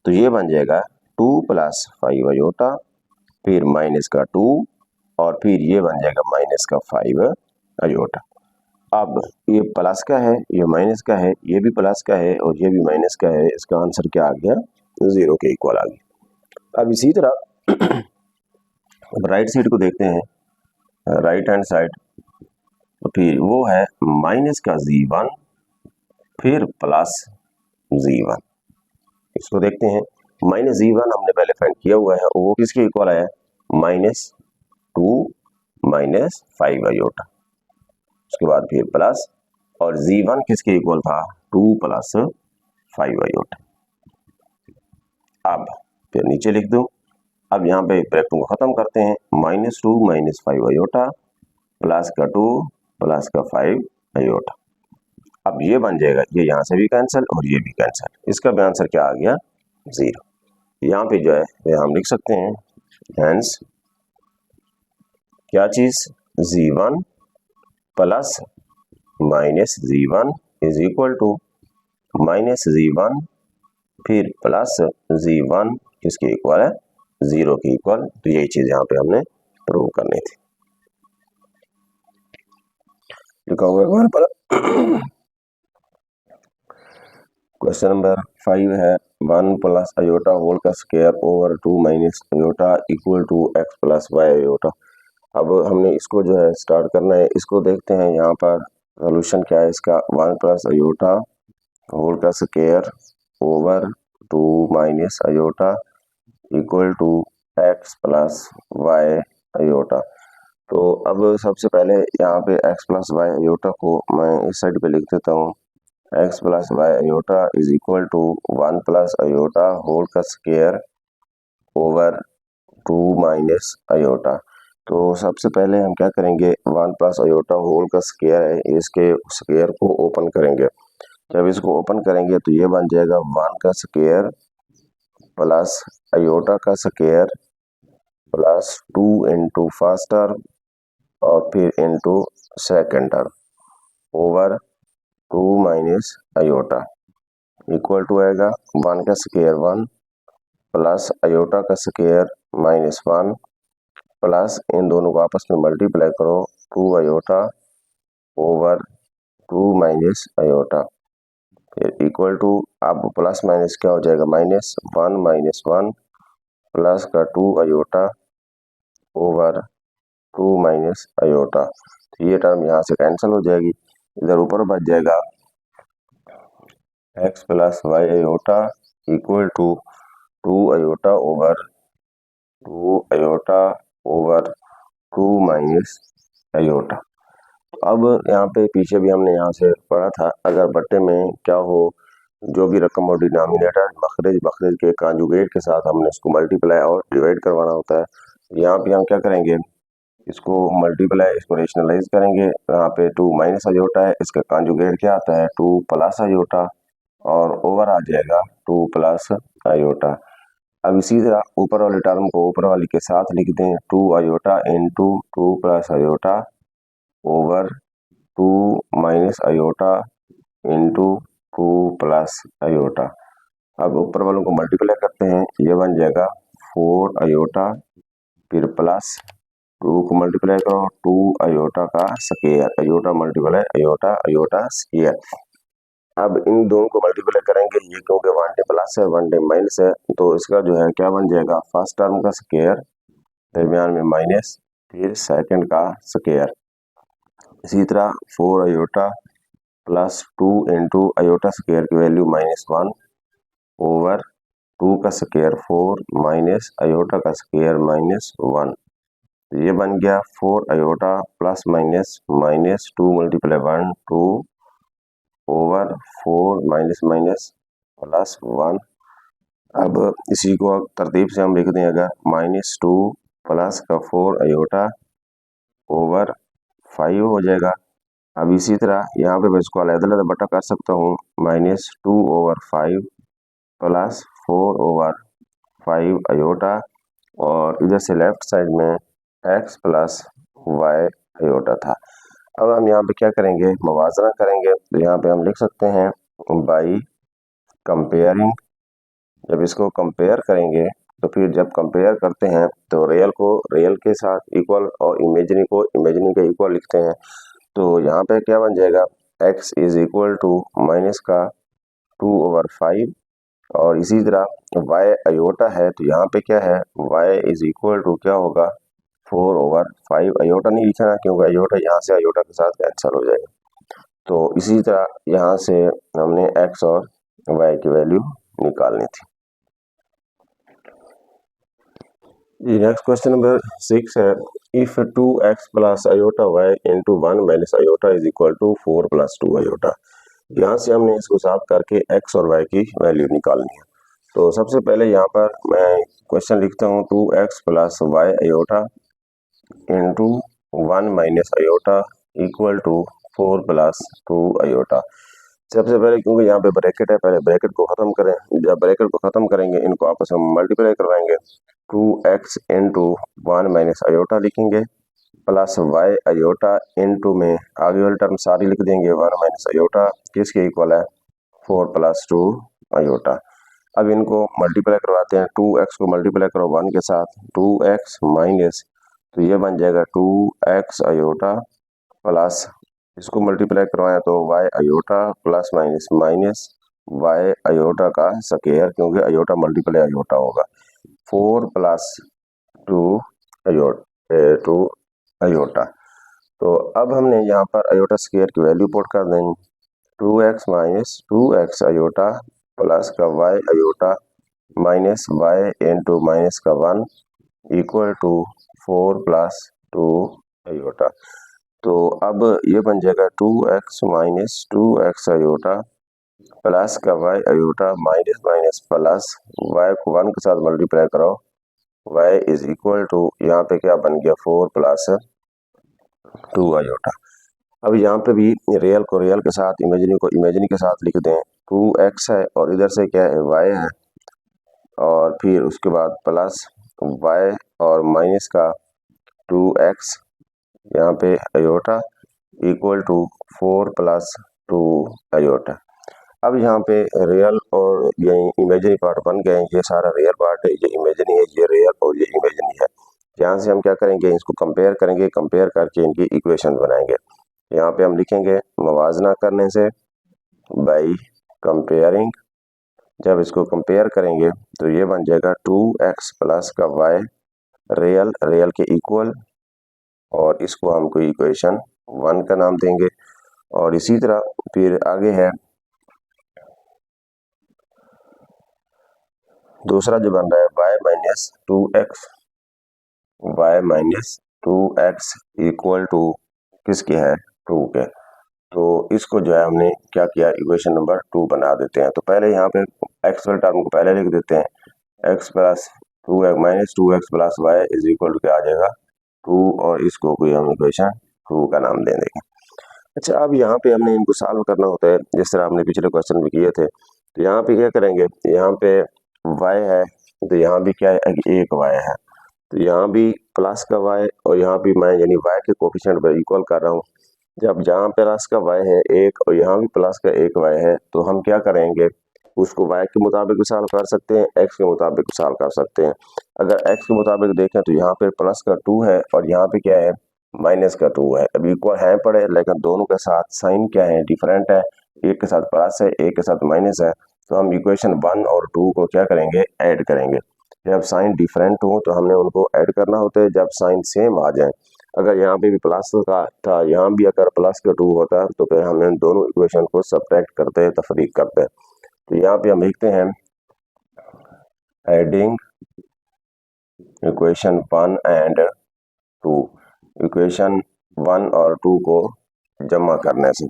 Speaker 1: तो ये बन जाएगा 2 प्लस 5 आयोटा फिर माइनस का 2 और फिर ये बन जाएगा माइनस का 5 आयोटा। अब ये प्लस का है, ये माइनस का है, ये भी प्लस का है और ये भी माइनस का है। इसका आंसर क्या आ गया, 0 के इक्वल आ गया। अब इसी तरह राइट साइड को देखते हैं, राइट हैंड साइड। तो फिर वो है माइनस का z1 फिर प्लस z1। इसको देखते हैं, माइनस z1 हमने पहले फाइंड किया हुआ है, वो किसके इक्वल है, -2 माइनस 5 आयोटा। उसके बाद फिर प्लस और z1 किसके इक्वल था, 2 प्लस 5 आयोटा। अब फिर नीचे लिख दो। अब यहाँ पे ब्रैकेट को खत्म करते हैं, -2 माइनस 5 आयोटा प्लस का 2 प्लस का 5 आयोटा। अब ये बन जाएगा, ये यहाँ से भी कैंसिल और ये भी कैंसिल। इसका भी आंसर क्या आ गया, 0। यहाँ पे जो है हम लिख सकते हैं हेंस क्या चीज, z1 plus minus z1 is equal to minus z1 फिर प्लस z1 किसके इक्वल है, 0 के इक्वल। तो यही चीज यहाँ पे हमने प्रूव करनी थी। लिखा हुआ है क्वेश्चन नंबर 5 है 1 प्लस आयोटा होल का square over 2 minus iota equal to x plus y iota. अब हमने इसको जो है स्टार्ट करना है। इसको देखते हैं यहाँ पर सोल्यूशन क्या है इसका, 1 प्लस आयोटा होल का square over 2 minus iota equal to x plus y iota. तो अब सबसे पहले यहाँ पे x प्लस वाई आयोटा को मैं इस साइड पे लिख देता हूँ, x plus y iota is equal to 1 plus iota whole का स्क्वायर ओवर 2 माइनस आयोटा। तो सबसे पहले हम क्या करेंगे, 1 प्लस आयोटा होल का स्क्वायर है, इसके स्क्वायर को ओपन करेंगे। जब इसको ओपन करेंगे तो ये बन जाएगा 1 का स्क्वायर प्लस आयोटा का square plus 2 into first term और फिर into second term over 2 minus iota equal to आएगा 1 का स्क्वायर 1 प्लस आयोटा का स्क्वायर -1 प्लस इन दोनों को आपस में मल्टीप्लाई करो 2 आयोटा ओवर 2 माइनस आयोटा फिर इक्वल टू, अब प्लस माइनस क्या हो जाएगा, -1 प्लस का 2 आयोटा ओवर 2 माइनस आयोटा। तो ये टर्म यहाँ से कैंसिल हो जाएगी, इधर ऊपर बच जाएगा x plus y iota equal to 2 iota over 2 minus iota. अब यहाँ पे पीछे भी हमने यहाँ से पढ़ा था, अगर बट्टे में क्या हो, जो भी रकम और डिनोमिनेटर मखरज के कांजुगेट के साथ हमने इसको मल्टीप्लाई और डिवाइड करवाना होता है। यहाँ पे हम क्या करेंगे, इसको मल्टीप्लाई, इसको रेशनलाइज करेंगे, यहाँ पे 2 माइनस आयोटा है, इसका कॉन्जुगेट क्या आता है 2 प्लस आयोटा, और ओवर आ जाएगा 2 प्लस आयोटा। अब इसी तरह ऊपर वाली टर्म को ऊपर वाली के साथ लिख दें, 2 iota into 2 plus iota over 2 minus iota into 2 plus iota. अब ऊपर वालों को मल्टीप्लाई करते हैं, ये बन जाएगा 4 आयोटा, फिर प्लस 2 को मल्टीप्लाई करो 2 आयोटा का square, iota multiply iota, iota square. अब इन दोनों को मल्टीप्लाई करेंगे, ये क्योंकि 1 टाइम प्लस है 1 टाइम माइनस है, तो इसका जो है क्या बन जाएगा, फर्स्ट टर्म का स्क्वायर, दरमियान में माइनस, फिर सेकंड का स्क्वायर। इसी तरह 4 iota plus 2 into iota square की वैल्यू -1 ओवर 2 का स्क्वायर 4 माइनस आयोटा का स्क्वायर -1। तो ये बन गया 4 iota plus minus -2 multiply 1 2 over 4 minus minus plus 1। अब इसी को तरतीब से हम लिख दें, अगर -2 प्लस का 4 आयोटा ओवर 5 हो जाएगा। अब इसी तरह यहाँ पे मैं इसको अलग-अलग बटा कर सकता हूँ, -2 ओवर 5 प्लस 4 ओवर 5 आयोटा, और इधर से लेफ्ट साइड में x प्लस वाई आयोटा था। अब हम यहाँ पे क्या करेंगे, मवाजना करेंगे, तो यहाँ पे हम लिख सकते हैं बाई कंपेयरिंग। जब इसको कंपेयर करेंगे तो फिर जब कंपेयर करते हैं तो रियल को रियल के साथ इक्वल और इमेजिनी को इमेजिनी के इक्वल लिखते हैं। तो यहाँ पे क्या बन जाएगा, x is equal to minus का 2 ओवर 5, और इसी तरह y आयोटा है, तो यहाँ पे क्या है, y इज इक्वल टू क्या होगा 4 ओवर 5। आयोटा नहीं लिखना क्योंकि आयोटा यहाँ से आयोटा के साथ कैंसिल हो जाएगा। तो इसी तरह यहाँ से हमने x और y की वैल्यू निकालनी थी। नेक्स्ट क्वेश्चन नंबर 6 है, if 2x plus iota y into 1 minus iota is equal to 4 plus 2 iota. यहाँ से हमने इसको सॉल्व करके x और y की वैल्यू निकालनी है। तो सबसे पहले यहाँ पर मैं क्वेश्चन लिखता हूँ, 2x plus y iota into 1 minus iota equal to 4 plus 2 iota. सबसे पहले क्योंकि यहाँ पे ब्रैकेट है, पहले ब्रैकेट को खत्म करें। जब ब्रैकेट को खत्म करेंगे, इनको आपस में मल्टीप्लाई करवाएंगे, 2x इंटू 1 माइनस आयोटा लिखेंगे प्लस y आयोटा इंटू में आगे वाली टर्म सारी लिख देंगे, 1 माइनस आयोटा किसके इक्वल है 4 प्लस 2 आयोटा। अब इनको मल्टीप्लाई करवाते हैं, 2x को मल्टीप्लाई करो 1 के साथ, 2x माइनस, तो ये बन जाएगा 2x आयोटा प्लस, इसको मल्टीप्लाई करवाएं तो y iota plus minus minus y iota का स्क्वायर, क्योंकि आयोटा मल्टीप्लाई आयोटा होगा, 4 प्लस 2 आयोटा। तो अब हमने यहाँ पर आयोटा स्क्वायर की वैल्यू पुट कर देंगे, 2x minus 2x iota plus का y iota minus y into minus का 1 इक्वल टू 4 प्लस 2 आयोटा। तो अब ये बन जाएगा 2x minus 2x iota plus का y iota minus minus plus y को 1 के साथ मल्टीप्लाई करो, y इज इक्वल टू, यहाँ पे क्या बन गया 4 प्लस 2 आयोटा। अब यहाँ पे भी रियल को रियल के साथ, इमेजिनी को इमेजिनी के साथ लिख दें, 2x है और इधर से क्या है y है, और फिर उसके बाद प्लस y और माइनस का 2x, यहाँ पे iota equal to 4 plus 2 iota. अब यहाँ पे रियल और ये इमेजिनी पार्ट बन गए, ये सारा रियल पार्ट है, ये इमेजिनी है, ये रियल और ये इमेजिनी है। यहाँ से हम क्या करेंगे, इसको कंपेयर करेंगे, कंपेयर करके इनकी इक्वेशन बनाएंगे। यहाँ पे हम लिखेंगे मवाजना करने से, बाई कंपेयरिंग। जब इसको कंपेयर करेंगे तो ये बन जाएगा 2x प्लस का y रियल रियल के इक्वल, और इसको हम कोई इक्वेशन 1 का नाम देंगे। और इसी तरह फिर आगे है दूसरा जो बन रहा है y minus 2x equal to किसके है 2 के। तो इसको जो है हमने क्या किया, इक्वेशन नंबर 2 बना देते हैं। तो पहले यहाँ पे x वाले टर्म को पहले लिख देते हैं, x plus 2x minus 2x plus y is equal to क्या आ जाएगा 2 और इसको कोई हम इक्वेशन 2 का नाम दे देंगे। अच्छा, अब यहाँ पे हमने इनको सॉल्व करना होता है जिस तरह हमने पिछले क्वेश्चन में किए थे। तो यहाँ पे क्या करेंगे, यहाँ पे y है तो यहाँ भी क्या है, एक y है, तो यहाँ भी प्लस का y और यहाँ भी मैं यानी y के कोफिशिएंट पर इक्वल कर रहा हूँ। जब जहाँ प्लस का y है एक और यहाँ भी प्लस का एक y है तो हम क्या करेंगे, उसको y के मुताबिक भी सॉल्व कर सकते हैं, x के मुताबिक भी सॉल्व कर सकते हैं। अगर x के मुताबिक देखें तो यहाँ पे प्लस का 2 है और यहाँ पे क्या है, माइनस का 2 है। अब इक्वल है पड़े लेकिन दोनों के साथ साइन क्या है, डिफरेंट है, एक के साथ प्लस है एक के साथ माइनस है। तो हम इक्वेशन 1 और 2 को क्या करेंगे, ऐड करेंगे। जब साइन डिफरेंट हो तो हमने उनको ऐड करना होता है, जब साइन सेम आ जाए। अगर यहाँ पे भी प्लस का था, यहाँ भी अगर प्लस का 2 होता तो फिर हमने दोनों इक्वेशन को सब्ट्रैक्ट करते हैं, तफरीक करते हैं। तो यहाँ पे हम लिखते हैं एडिंग इक्वेशन 1 एंड 2। इक्वेशन 1 और 2 को जमा करने से,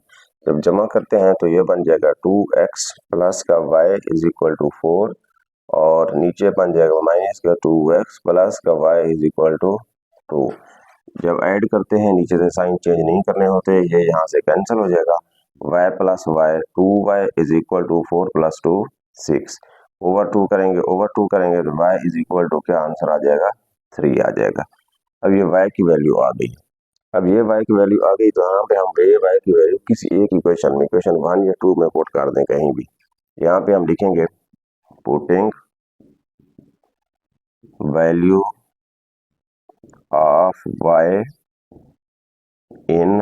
Speaker 1: जब जमा करते हैं तो ये बन जाएगा 2x प्लस का y इज इक्वल टू 4 और नीचे बन जाएगा माइनस का 2x प्लस का y इज इक्वल टू 2। जब ऐड करते हैं नीचे से साइन चेंज नहीं करने होते, ये यहाँ से कैंसिल हो जाएगा। y plus y 2y is equal to 4 plus 2 6 over 2 करेंगे तो y इज इक्वल टू क्या आंसर आ जाएगा, 3 आ जाएगा। अब ये y की वैल्यू आ गई। अब ये y की वैल्यू आ गई तो यहाँ पे हम ये y की वैल्यू किसी एक इक्वेशन में, इक्वेशन 1 या 2 में पुट कर दें कहीं भी। यहाँ पे हम लिखेंगे putting value of y in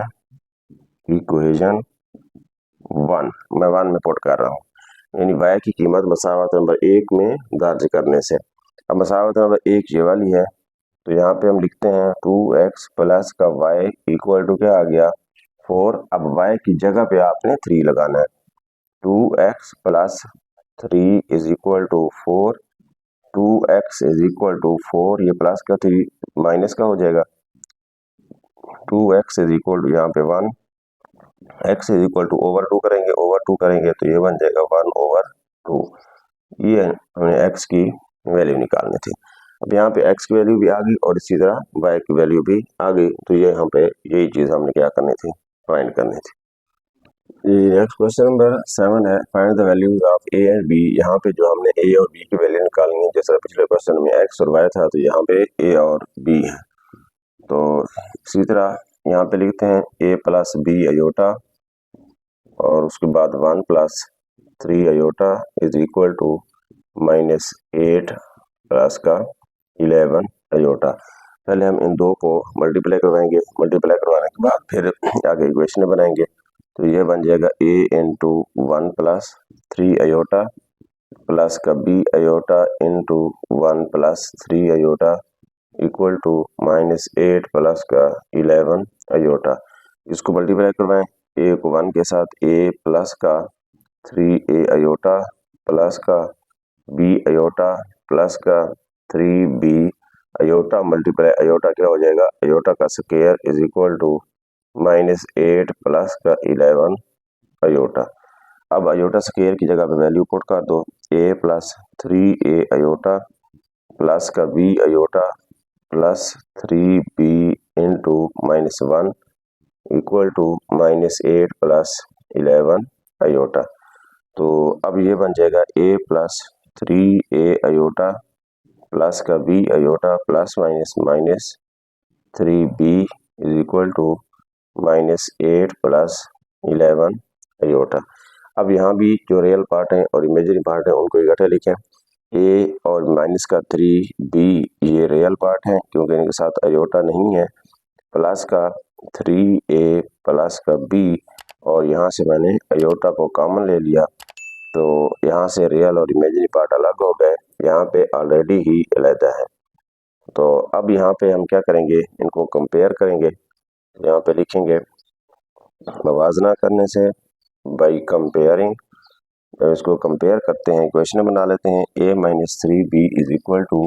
Speaker 1: equation 1, मैं 1 में पुट कर रहा हूँ, यानी y की कीमत मसावत नंबर 1 में दर्ज करने से। अब मसावत नंबर 1 ये वाली है तो यहाँ पे हम लिखते हैं 2x प्लस का y इक्वल टू क्या आ गया, 4। अब y की जगह पे आपने 3 लगाना है। 2x plus 3 is equal to 4, 2x is equal to 4, ये प्लस का 3 माइनस का हो जाएगा। 2x इज इक्वल टू यहाँ पे 1, x is equal to over 2 करेंगे तो ये बन जाएगा 1/2। ये हमें x की वैल्यू निकालनी थी। अब यहाँ पे x की वैल्यू भी आ गई और इसी तरह y की वैल्यू भी आ गई, तो ये यहाँ पे यही चीज़ हमने क्या करनी थी, फाइंड करनी थी। नेक्स्ट क्वेश्चन नंबर 7 है, find the values of a and b। यहाँ पे जो हमने a और b की वैल्यू निकालनी है, जैसा पिछले क्वेश्चन में x और y था तो यहाँ पे a और b है। तो इसी तरह यहाँ पे लिखते हैं a प्लस b अयोटा और उसके बाद 1 plus 3 iota is equal to -8 plus का 11 अयोटा। पहले हम इन दो को मल्टीप्लाई करवाएंगे, मल्टीप्लाई करवाने के बाद फिर आगे इक्वेशन बनाएंगे। तो ये बन जाएगा a into 1 plus 3 iota plus का b iota into 1 plus 3 iota equal to -8 plus का 11 अयोटा। इसको मल्टीप्लाई करवाएं, a को 1 के साथ, a प्लस का 3a अयोटा प्लस का b अयोटा प्लस का 3b अयोटा मल्टीप्लाई अयोटा क्या हो जाएगा, अयोटा का square is equal to -8 plus का 11 अयोटा। अब अयोटा स्क्वायर की जगह पे वैल्यू पुट कर दो, a plus 3a iota plus का b iota plus 3b into -1 equal to -8 plus 11 iota. तो अब ये बन जाएगा a plus 3a iota plus का b iota plus minus 3b is equal to -8 plus 11 iota. अब यहाँ भी जो रियल पार्ट है और इमेजिनरी पार्ट है उनको इकट्ठे लिखें। a और माइनस का 3b ये रियल पार्ट है क्योंकि इनके साथ अयोटा नहीं है, प्लस का 3a प्लस का b और यहाँ से मैंने अयोटा को कॉमन ले लिया तो यहाँ से रियल और इमेजिनरी पार्ट अलग हो गए, यहाँ पे ऑलरेडी ही अलहदा है। तो अब यहाँ पे हम क्या करेंगे, इनको कंपेयर करेंगे। यहाँ पे लिखेंगे मवाजना करने से, बाई कंपेयरिंग, इसको कंपेयर करते हैं, इक्वेशन बना लेते हैं a minus 3b is equal to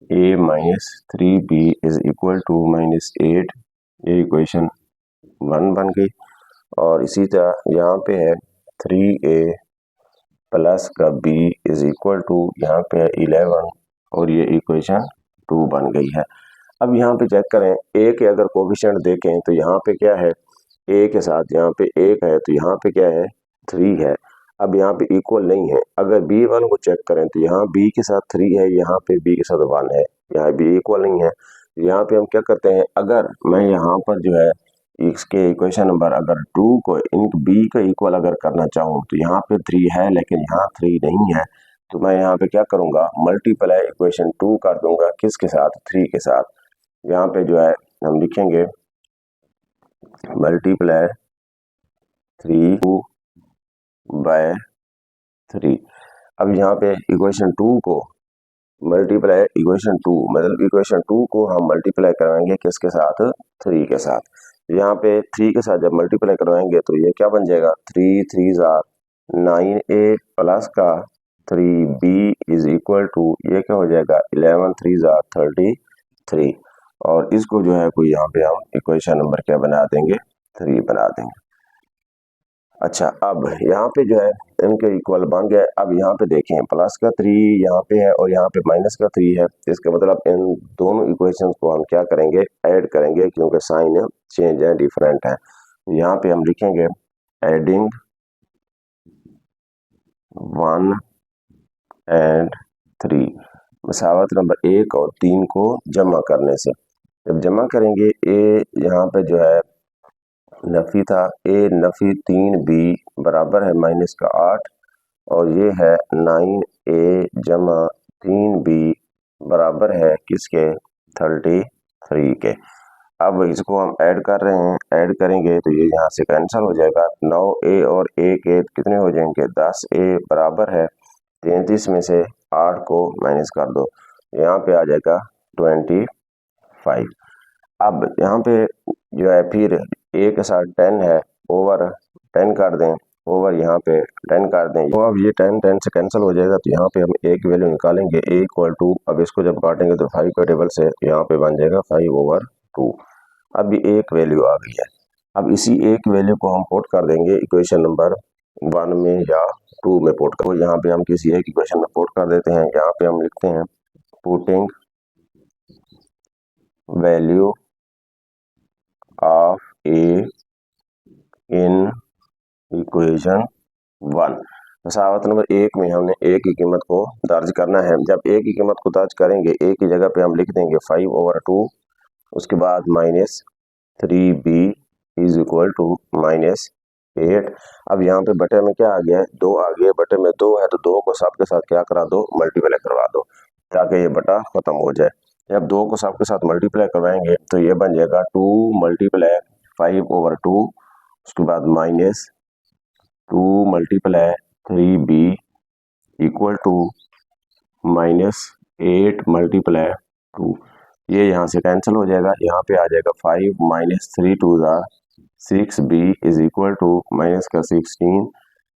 Speaker 1: a minus 3b is equal to -8, ये इक्वेशन 1 बन गई। और इसी तरह यहाँ पे है 3a प्लस का b इज इक्वल टू यहाँ पे है 11 और ये इक्वेशन 2 बन गई है। अब यहाँ पे चेक करें ए के अगर कोफिशिएंट देखें तो यहाँ पे क्या है, ए के साथ यहाँ पे 1 है तो यहाँ पे क्या है 3 है। अब यहाँ पे इक्वल नहीं है। अगर बी वन को चेक करें तो यहाँ बी के साथ 3 है, यहाँ पे बी के साथ 1 है, यहाँ बी इक्वल नहीं है। यहाँ पे हम क्या करते हैं, अगर मैं यहाँ पर जो है इसके इक्वेशन नंबर अगर 2 को इन बी का इक्वल अगर करना चाहूँ तो यहाँ पे 3 है लेकिन यहाँ 3 नहीं है, तो मैं यहाँ पे क्या करूँगा, मल्टीप्लाई इक्वेशन 2 कर दूंगा किसके साथ, 3 के साथ। यहाँ पे जो है हम लिखेंगे मल्टीप्लाई 3 बाय 3। अब यहाँ पे इक्वेशन 2 को मल्टीप्लाई इक्वेशन 2 मतलब इक्वेशन 2 को हम मल्टीप्लाई करवाएंगे किसके साथ, 3 के साथ। यहाँ पे 3 के साथ जब मल्टीप्लाई करवाएंगे तो ये क्या बन जाएगा, 3 3 9a प्लस का 3b इज इक्वल टू ये क्या हो जाएगा 11 3 33, और इसको जो है कोई यहाँ पे हम इक्वेशन नंबर क्या बना देंगे, 3 बना देंगे। अच्छा, अब यहाँ पे जो है इनके इक्वल बन गए। अब यहाँ पे देखें प्लस का 3 यहाँ पे है और यहाँ पे माइनस का 3 है, इसका मतलब इन दोनों इक्वेशंस को हम क्या करेंगे, ऐड करेंगे, क्योंकि साइन चेंज है, डिफरेंट है। यहाँ पे हम लिखेंगे एडिंग 1 एंड 3 मसावत नंबर 1 और 3 को जमा करने से। जब जमा करेंगे ए यहाँ पे जो है नफी था, ए नफी 3b बराबर है माइनस का 8 और ये है 9a जमा 3b बराबर है किसके, 33 के। अब इसको हम ऐड कर रहे हैं, ऐड करेंगे तो ये यहाँ से कैंसिल हो जाएगा। 9a और a के कितने हो जाएंगे, 10a बराबर है 33 में से 8 को माइनस कर दो, यहाँ पे आ जाएगा 25। अब यहाँ पे जो है फिर a के साथ 10 है, ओवर 10 कर दें, ओवर यहाँ पे 10 कर दें, तो अब ये 10 से कैंसिल हो जाएगा। तो यहाँ पे हम a की वैल्यू निकालेंगे, a इक्वल टू, अब इसको जब काटेंगे तो 5 का टेबल से यहाँ पे बन जाएगा 5/2। अब ये एक वैल्यू आ गई है। अब इसी एक वैल्यू को हम पुट कर देंगे इक्वेशन नंबर 1 में या 2 में पुट कर, यहाँ पे हम किसी एक इक्वेशन में पुट कर देते हैं। यहाँ पे हम लिखते हैं putting value of A in equation 1। मसावत नंबर 1 में हमने ए की कीमत को दर्ज करना है। जब ए की कीमत को दर्ज करेंगे, ए की जगह पे हम लिख देंगे 5/2, उसके बाद minus 3b is equal to -8। अब यहाँ पे बटे में क्या आ गया है, 2 आ गया, बटे में 2 है तो 2 को सब के साथ क्या करा दो, मल्टीप्लाई करवा दो, ताकि ये बटा खत्म हो जाए। जब 2 को सब के साथ मल्टीप्लाई करवाएंगे तो ये बन जाएगा 2 मल्टीप्लाई 5/2, उसके बाद -2 multiply 3b equal to -8 multiply 2। ये यहाँ से कैंसिल हो जाएगा, यहाँ पे आ जाएगा 5 -3 2 6b is equal to minus का 16।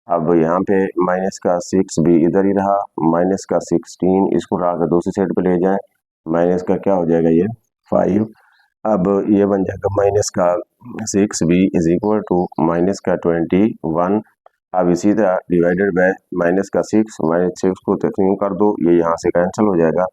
Speaker 1: अब यहाँ पे माइनस का 6b इधर ही रहा, माइनस का 16 इसको रहा कर दूसरी साइड पे ले जाए, माइनस का क्या हो जाएगा ये 5। अब ये बन जाएगा माइनस का 6b is equal to minus का 21। अब इसी तरह डिवाइडेड बाय माइनस का 6, -6 को तकसीम कर दो, ये यहाँ से कैंसिल हो जाएगा।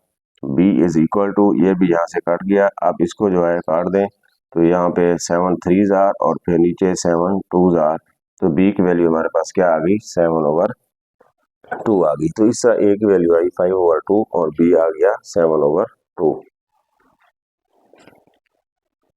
Speaker 1: b इज इक्वल टू, ये भी यहाँ से कट गया, अब इसको जो है काट दें तो यहाँ पे 7 3 और फिर नीचे 7 2 तो b की वैल्यू हमारे पास क्या आ गई, 7/2 आ गई। तो इस तरह a की वैल्यू आई 5/2 और b आ गया 7/2।